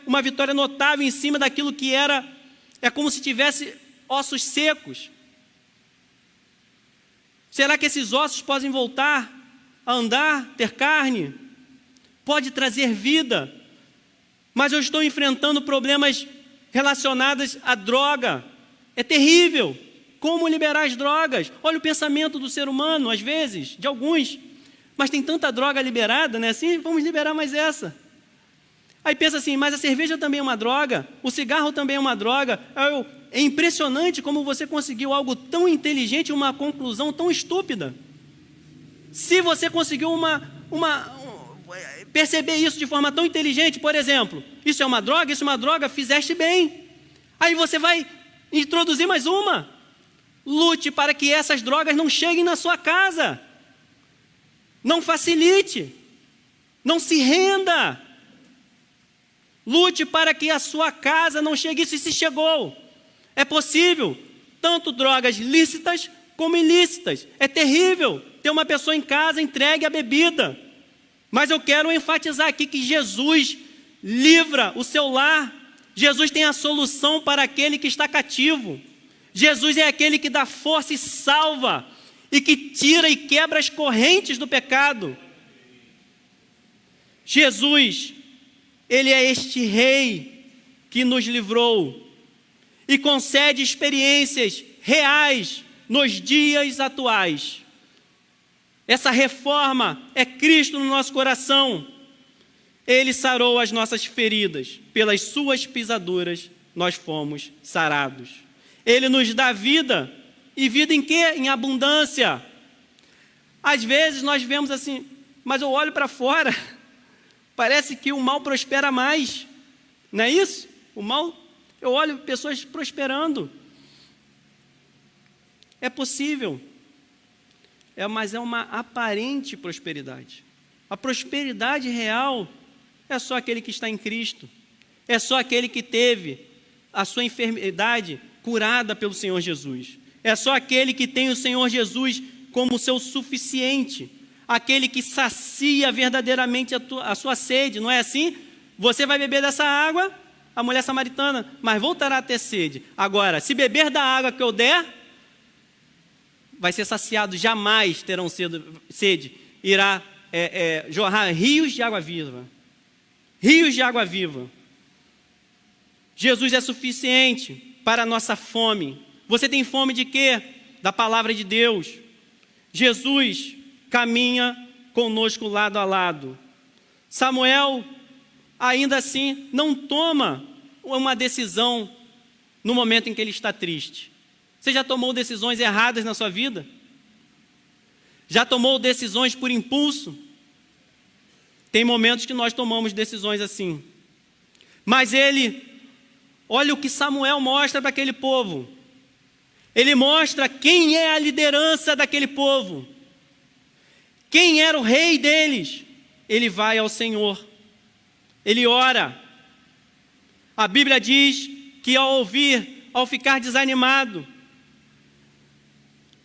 Speaker 1: uma vitória notável em cima daquilo que era, é como se tivesse ossos secos. Será que esses ossos podem voltar a andar, ter carne? Pode trazer vida, mas eu estou enfrentando problemas relacionados à droga. É terrível. Como liberar as drogas? Olha o pensamento do ser humano, às vezes, de alguns. Mas tem tanta droga liberada, né? Assim, vamos liberar mais essa. Aí pensa assim, mas a cerveja também é uma droga, o cigarro também é uma droga. É impressionante como você conseguiu algo tão inteligente, uma conclusão tão estúpida. Se você conseguiu perceber isso de forma tão inteligente, por exemplo, isso é uma droga, fizeste bem. Aí você vai introduzir mais uma. Lute para que essas drogas não cheguem na sua casa. Não facilite. Não se renda. Lute para que a sua casa não chegue isso, e se chegou. É possível, tanto drogas lícitas como ilícitas. É terrível ter uma pessoa em casa entregue à bebida. Mas eu quero enfatizar aqui que Jesus livra o seu lar. Jesus tem a solução para aquele que está cativo. Jesus é aquele que dá força e salva, e que tira e quebra as correntes do pecado. Jesus, Ele é este Rei que nos livrou e concede experiências reais nos dias atuais. Essa reforma é Cristo no nosso coração. Ele sarou as nossas feridas, pelas suas pisaduras nós fomos sarados. Ele nos dá vida, e vida em quê? Em abundância. Às vezes nós vemos assim, mas eu olho para fora, parece que o mal prospera mais, não é isso? O mal, eu olho pessoas prosperando. É possível, mas é uma aparente prosperidade. A prosperidade real é só aquele que está em Cristo, é só aquele que teve a sua enfermidade curada pelo Senhor Jesus, é só aquele que tem o Senhor Jesus como seu suficiente, aquele que sacia verdadeiramente a sua sede, não é assim? Você vai beber dessa água, a mulher samaritana, mas voltará a ter sede. Agora, se beber da água que eu der, vai ser saciado, jamais terão sede, irá jorrar rios de água viva. Rios de água viva. Jesus é suficiente para a nossa fome. Você tem fome de quê? Da palavra de Deus. Jesus caminha conosco lado a lado. Samuel, ainda assim, não toma uma decisão no momento em que ele está triste. Você já tomou decisões erradas na sua vida? Já tomou decisões por impulso? Tem momentos que nós tomamos decisões assim. Mas olha o que Samuel mostra para aquele povo. Ele mostra quem é a liderança daquele povo. Quem era o rei deles. Ele vai ao Senhor. Ele ora. A Bíblia diz que ao ficar desanimado,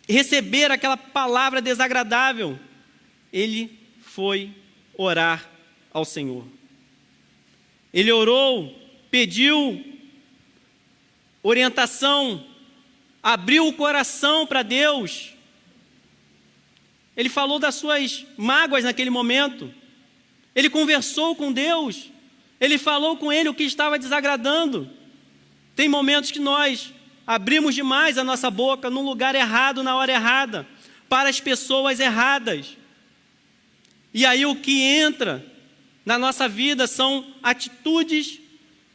Speaker 1: receber aquela palavra desagradável, ele foi orar ao Senhor. Ele orou, pediu orientação, abriu o coração para Deus. Ele falou das suas mágoas naquele momento. Ele conversou com Deus. Ele falou com Ele o que estava desagradando. Tem momentos que nós abrimos demais a nossa boca no lugar errado, na hora errada, para as pessoas erradas. E aí o que entra na nossa vida são atitudes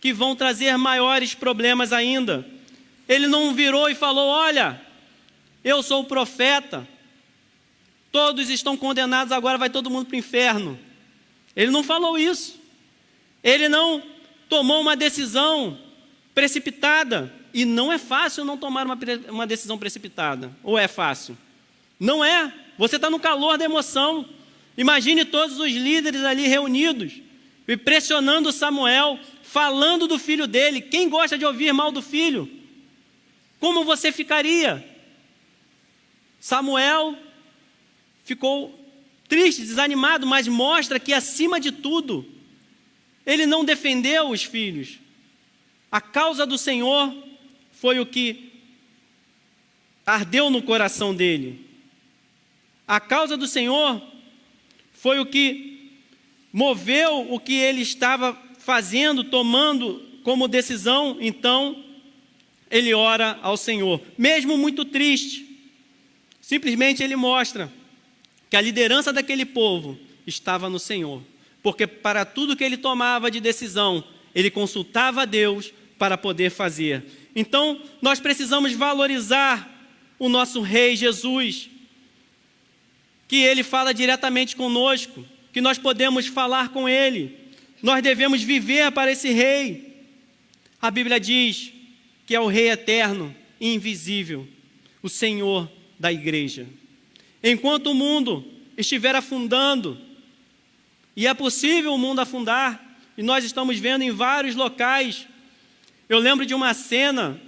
Speaker 1: que vão trazer maiores problemas ainda. Ele não virou e falou: olha, eu sou o profeta, todos estão condenados, agora vai todo mundo para o inferno. Ele não falou isso. Ele não tomou uma decisão precipitada. E não é fácil não tomar uma decisão precipitada. Ou é fácil? Não é. Você está no calor da emoção. Imagine todos os líderes ali reunidos, e pressionando Samuel, falando do filho dele. Quem gosta de ouvir mal do filho? Como você ficaria? Samuel ficou triste, desanimado, mas mostra que, acima de tudo, ele não defendeu os filhos. A causa do Senhor foi o que ardeu no coração dele. A causa do Senhor foi o que moveu o que ele estava fazendo, tomando como decisão. Então, ele ora ao Senhor, mesmo muito triste. Simplesmente ele mostra que a liderança daquele povo estava no Senhor, porque para tudo que ele tomava de decisão, ele consultava a Deus para poder fazer. Então, nós precisamos valorizar o nosso Rei Jesus, que Ele fala diretamente conosco, que nós podemos falar com Ele. Nós devemos viver para esse Rei. A Bíblia diz que é o Rei eterno e invisível, o Senhor da igreja. Enquanto o mundo estiver afundando, e é possível o mundo afundar, e nós estamos vendo em vários locais. Eu lembro de uma cena,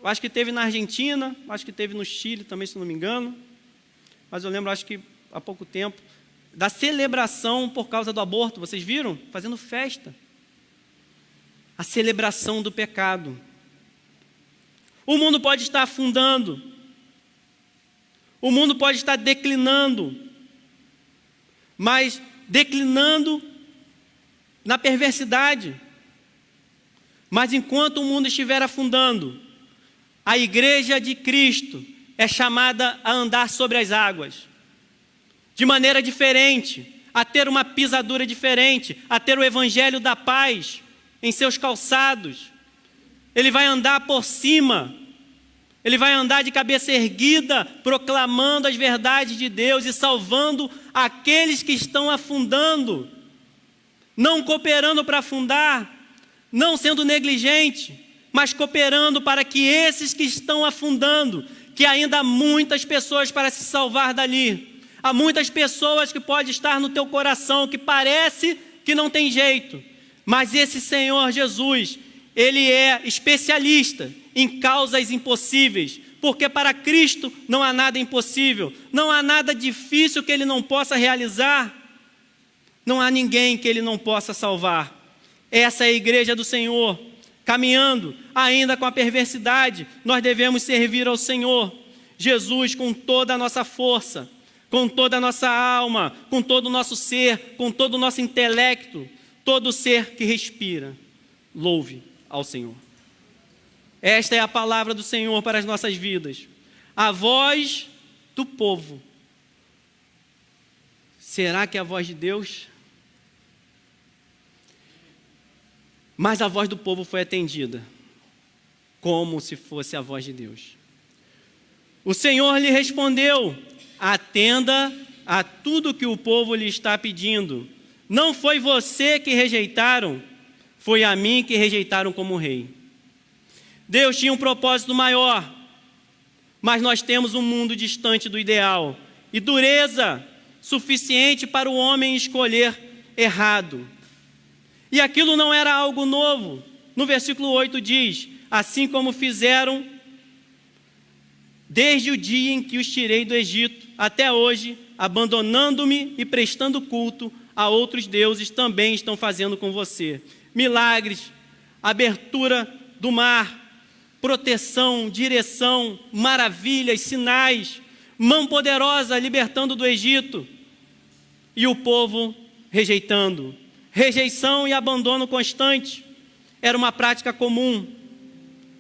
Speaker 1: acho que teve na Argentina, acho que teve no Chile também, se não me engano, mas eu lembro, acho que há pouco tempo, da celebração por causa do aborto. Vocês viram? Fazendo festa. A celebração do pecado. O mundo pode estar afundando. O mundo pode estar declinando. Mas declinando na perversidade. Mas enquanto o mundo estiver afundando, a igreja de Cristo é chamada a andar sobre as águas, de maneira diferente, a ter uma pisadura diferente, a ter o evangelho da paz em seus calçados. Ele vai andar por cima, ele vai andar de cabeça erguida, proclamando as verdades de Deus e salvando aqueles que estão afundando, não cooperando para afundar, não sendo negligente, mas cooperando para que esses que estão afundando, que ainda há muitas pessoas para se salvar dali, há muitas pessoas que podem estar no teu coração, que parece que não tem jeito, mas esse Senhor Jesus, Ele é especialista em causas impossíveis, porque para Cristo não há nada impossível, não há nada difícil que Ele não possa realizar, não há ninguém que Ele não possa salvar. Essa é a igreja do Senhor, caminhando ainda com a perversidade, nós devemos servir ao Senhor Jesus com toda a nossa força, com toda a nossa alma, com todo o nosso ser, com todo o nosso intelecto, todo ser que respira, louve ao Senhor. Esta é a palavra do Senhor para as nossas vidas. A voz do povo. Será que é a voz de Deus? Mas a voz do povo foi atendida, como se fosse a voz de Deus. O Senhor lhe respondeu: atenda a tudo que o povo lhe está pedindo. Não foi você que rejeitaram, foi a mim que rejeitaram como rei. Deus tinha um propósito maior, mas nós temos um mundo distante do ideal e dureza suficiente para o homem escolher errado. E aquilo não era algo novo. No versículo 8 diz: assim como fizeram desde o dia em que os tirei do Egito até hoje, abandonando-me e prestando culto a outros deuses, também estão fazendo com você. Milagres, abertura do mar, proteção, direção, maravilhas, sinais, mão poderosa libertando do Egito, e o povo rejeitando. Rejeição e abandono constante era uma prática comum.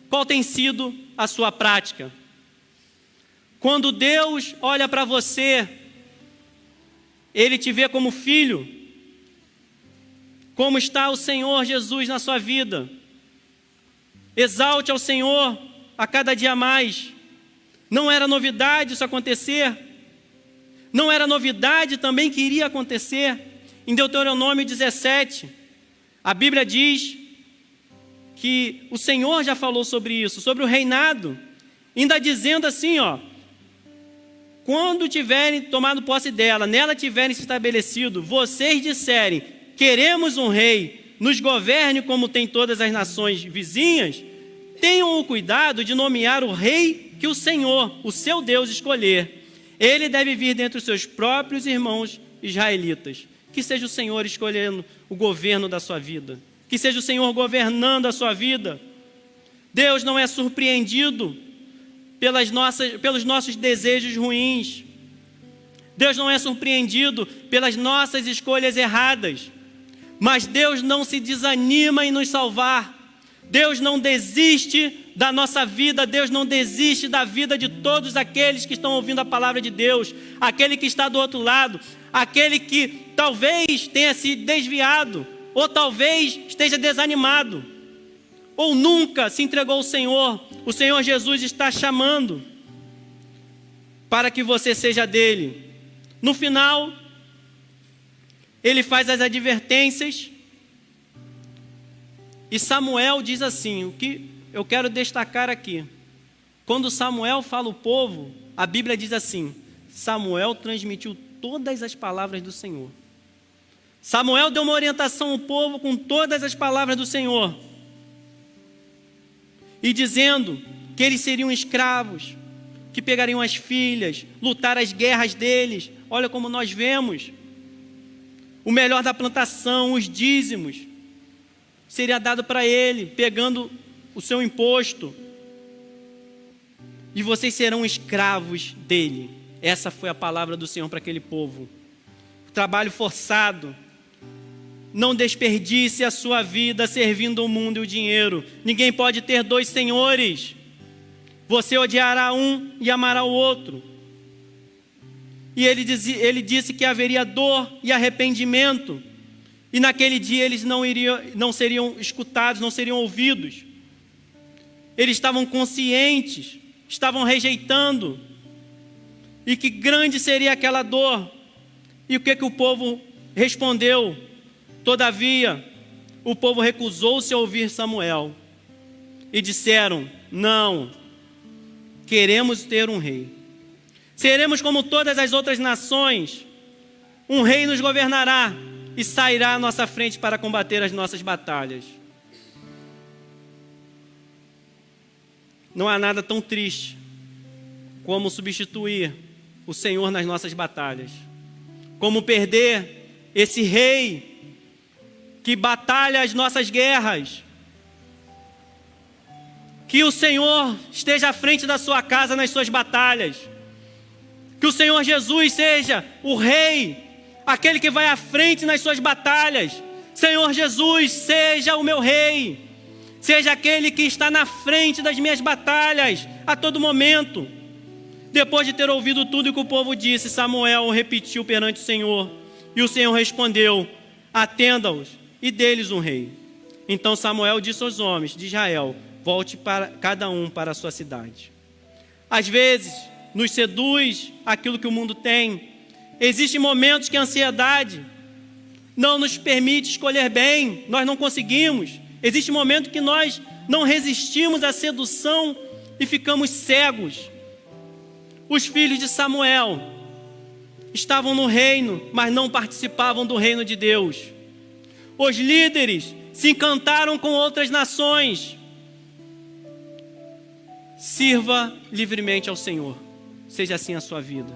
Speaker 1: Qual tem sido a sua prática? Quando Deus olha para você, Ele te vê como filho. Como está o Senhor Jesus na sua vida? Exalte ao Senhor a cada dia mais. Não era novidade isso acontecer. Não era novidade também que iria acontecer. Em Deuteronômio 17, a Bíblia diz que o Senhor já falou sobre isso, sobre o reinado, ainda dizendo assim, quando tiverem tomado posse dela, nela tiverem se estabelecido, vocês disserem: queremos um rei, nos governe como tem todas as nações vizinhas, tenham o cuidado de nomear o rei que o Senhor, o seu Deus, escolher. Ele deve vir dentre os seus próprios irmãos israelitas. Que seja o Senhor escolhendo o governo da sua vida. Que seja o Senhor governando a sua vida. Deus não é surpreendido pelos nossos desejos ruins. Deus não é surpreendido pelas nossas escolhas erradas. Mas Deus não se desanima em nos salvar. Deus não desiste da nossa vida, Deus não desiste da vida de todos aqueles que estão ouvindo a palavra de Deus, aquele que está do outro lado, aquele que talvez tenha se desviado, ou talvez esteja desanimado, ou nunca se entregou ao Senhor. O Senhor Jesus está chamando para que você seja dele. No final, ele faz as advertências, e Samuel diz assim, o que eu quero destacar aqui. Quando Samuel fala o povo, a Bíblia diz assim: Samuel transmitiu todas as palavras do Senhor. Samuel deu uma orientação ao povo com todas as palavras do Senhor. E dizendo que eles seriam escravos, que pegariam as filhas, lutar as guerras deles. Olha como nós vemos. O melhor da plantação, os dízimos, seria dado para ele, pegando o seu imposto. e vocês serão escravos dele. Essa foi a palavra do Senhor para aquele povo. Trabalho forçado. Não desperdice a sua vida servindo o mundo e o dinheiro. Ninguém pode ter dois senhores. Você odiará um e amará o outro. E ele disse que haveria dor e arrependimento. E naquele dia eles não seriam escutados, não seriam ouvidos. Eles estavam conscientes, estavam rejeitando. E que grande seria aquela dor. E o que o povo respondeu? Todavia, o povo recusou-se a ouvir Samuel. E disseram: não, queremos ter um rei. Seremos como todas as outras nações. Um rei nos governará e sairá à nossa frente para combater as nossas batalhas. Não há nada tão triste como substituir o Senhor nas nossas batalhas. Como perder esse rei que batalha as nossas guerras. Que o Senhor esteja à frente da sua casa nas suas batalhas. Que o Senhor Jesus seja o rei, aquele que vai à frente nas suas batalhas. Senhor Jesus, seja o meu rei. Seja aquele que está na frente das minhas batalhas a todo momento. Depois de ter ouvido tudo o que o povo disse, Samuel repetiu perante o Senhor. E o Senhor respondeu: atenda-os e dê-lhes um rei. Então Samuel disse aos homens de Israel: volte para cada um para a sua cidade. Às vezes nos seduz aquilo que o mundo tem. Existem momentos que a ansiedade não nos permite escolher bem, nós não conseguimos. Existe momento que nós não resistimos à sedução e ficamos cegos. Os filhos de Samuel estavam no reino, mas não participavam do reino de Deus. Os líderes se encantaram com outras nações. Sirva livremente ao Senhor. Seja assim a sua vida.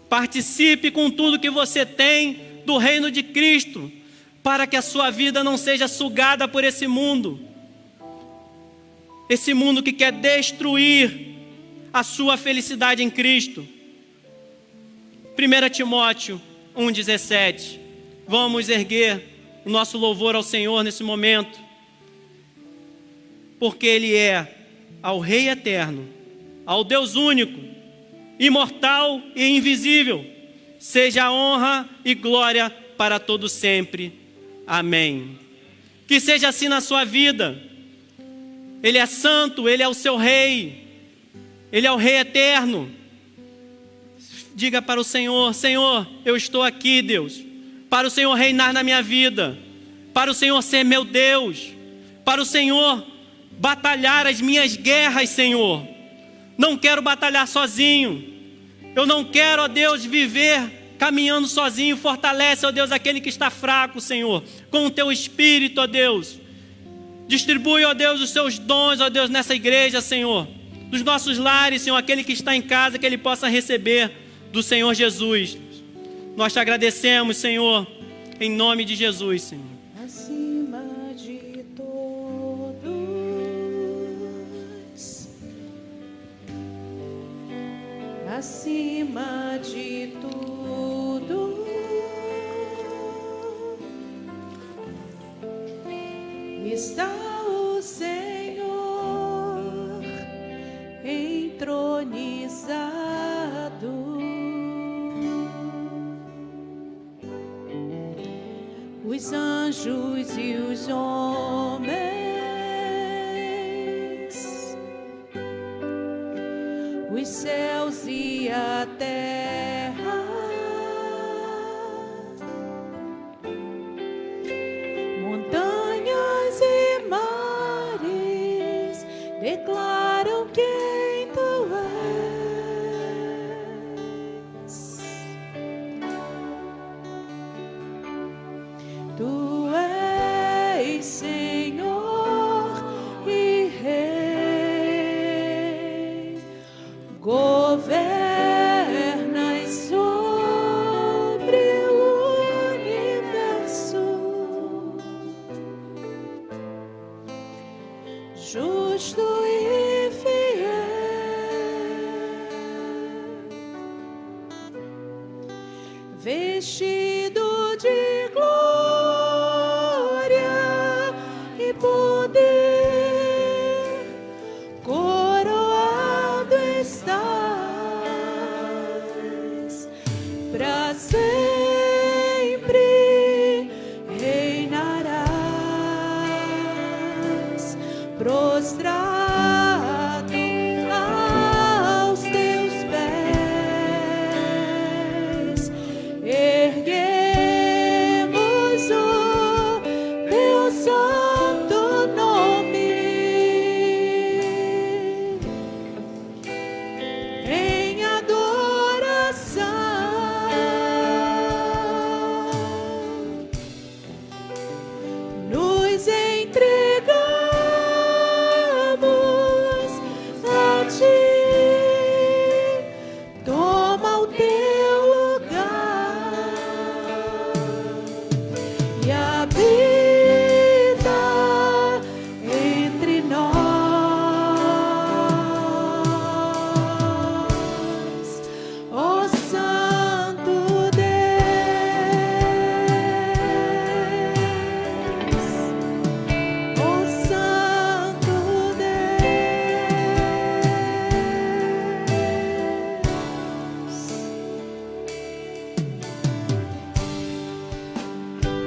Speaker 1: Participe com tudo que você tem do reino de Cristo, para que a sua vida não seja sugada por esse mundo. Esse mundo que quer destruir a sua felicidade em Cristo. 1 Timóteo 1,17. Vamos erguer o nosso louvor ao Senhor nesse momento. Porque Ele é ao Rei eterno, ao Deus único, imortal e invisível. Seja a honra e glória para todo sempre. Amém. Que seja assim na sua vida. Ele é santo, Ele é o seu Rei. Ele é o Rei eterno. Diga para o Senhor: Senhor, eu estou aqui, Deus, para o Senhor reinar na minha vida, para o Senhor ser meu Deus, para o Senhor batalhar as minhas guerras, Senhor. Não quero batalhar sozinho. Eu não quero, ó Deus, viver caminhando sozinho. Fortalece, ó Deus, aquele que está fraco, Senhor, com o teu Espírito, ó Deus. Distribui, ó Deus, os seus dons, ó Deus, nessa igreja, Senhor. Dos nossos lares, Senhor, aquele que está em casa, que ele possa receber do Senhor Jesus. Nós te agradecemos, Senhor, em nome de Jesus, Senhor.
Speaker 2: Acima de todos, acima de tudo, está o Senhor entronizado. Os anjos e os homens, os céus e a terra, montanhas e mares declaram quem tu és. Tu és Senhor e Rei, governas sobre o universo, justo e fiel, vestido de glória e poder, coroado estás, para sempre reinarás, prostrado aos teus pés, erguemos o teu santo nome em adoração. Nos entregamos a ti, toma o teu lugar e habita entre nós, ó Santo Deus, ó Santo Deus.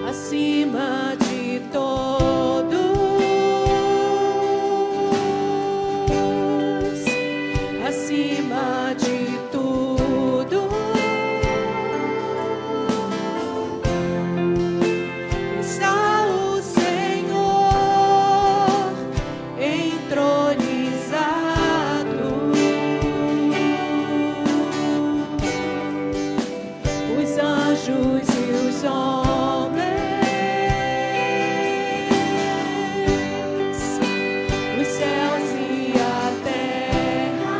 Speaker 2: Acima de todos, acima de tudo, está o Senhor entronizado. Os anjos e os homens, os céus e a terra,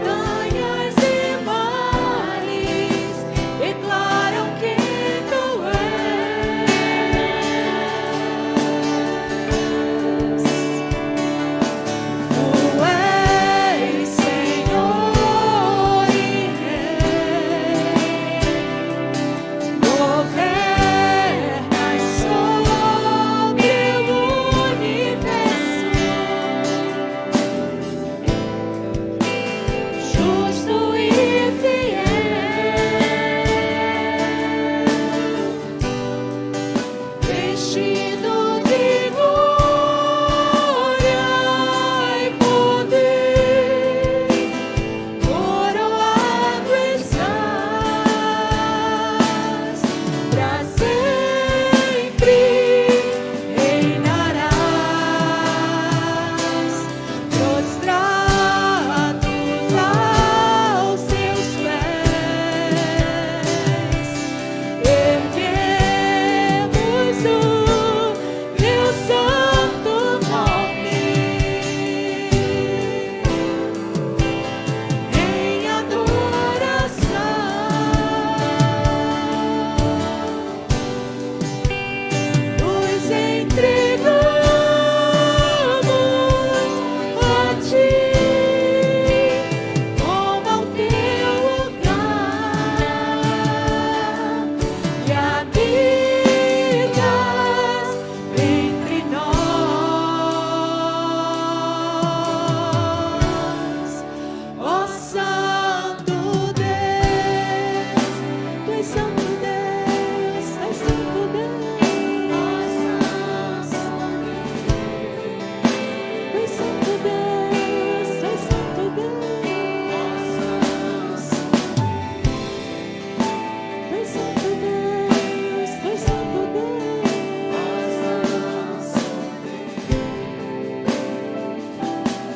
Speaker 2: montanhas e mares declaram quem tu és. Tu és Senhor e Rei, governas sobre o universo, justo e fiel, vestido de glória e poder, coroado estás, para sempre reinarás, prostrados aos teus pés, erguemos o teu santo nome em adoração. Nos entregamos a ti, toma o teu lugar e habitas entre nós, ó Santo Deus. Tu és Santo Deus, és Santo Deus, tu és Santo Deus, és Santo Deus, tu és Santo Deus, tu és Santo Deus.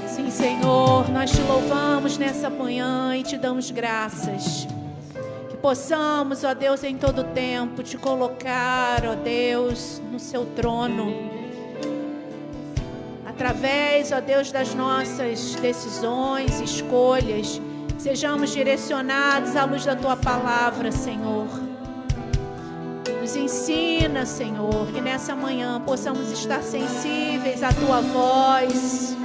Speaker 2: Sim, Senhor, nós te louvamos nessa manhã e te damos graças. Que possamos, ó Deus, em todo tempo te colocar, ó Deus, no seu trono. Através, ó Deus, das nossas decisões, escolhas, sejamos direcionados à luz da tua palavra, Senhor. Nos ensina, Senhor, que nessa manhã possamos estar sensíveis à tua voz,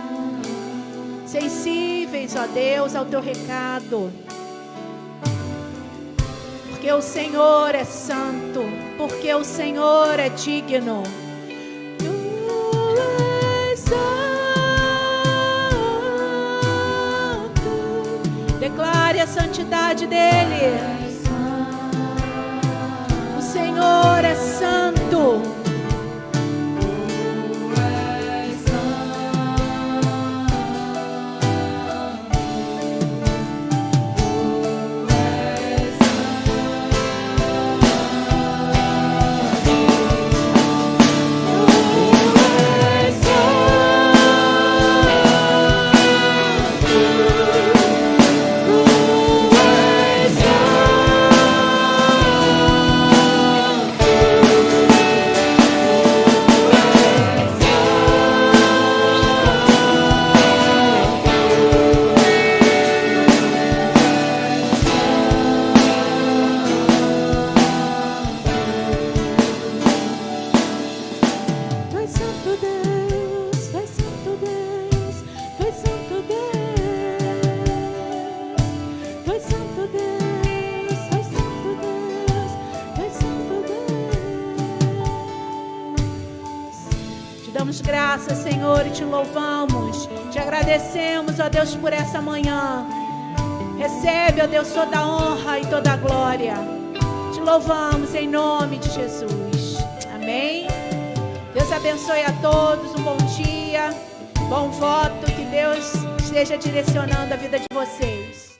Speaker 2: sensíveis, ó Deus, ao teu recado. Porque o Senhor é santo, porque o Senhor é digno. Tu és santo. Declare a santidade dele. O Senhor é santo. Damos graças, Senhor, e te louvamos. Te agradecemos, ó Deus, por essa manhã. Recebe, ó Deus, toda a honra e toda a glória. Te louvamos em nome de Jesus. Amém. Deus abençoe a todos. Um bom dia, bom voto. Que Deus esteja direcionando a vida de vocês.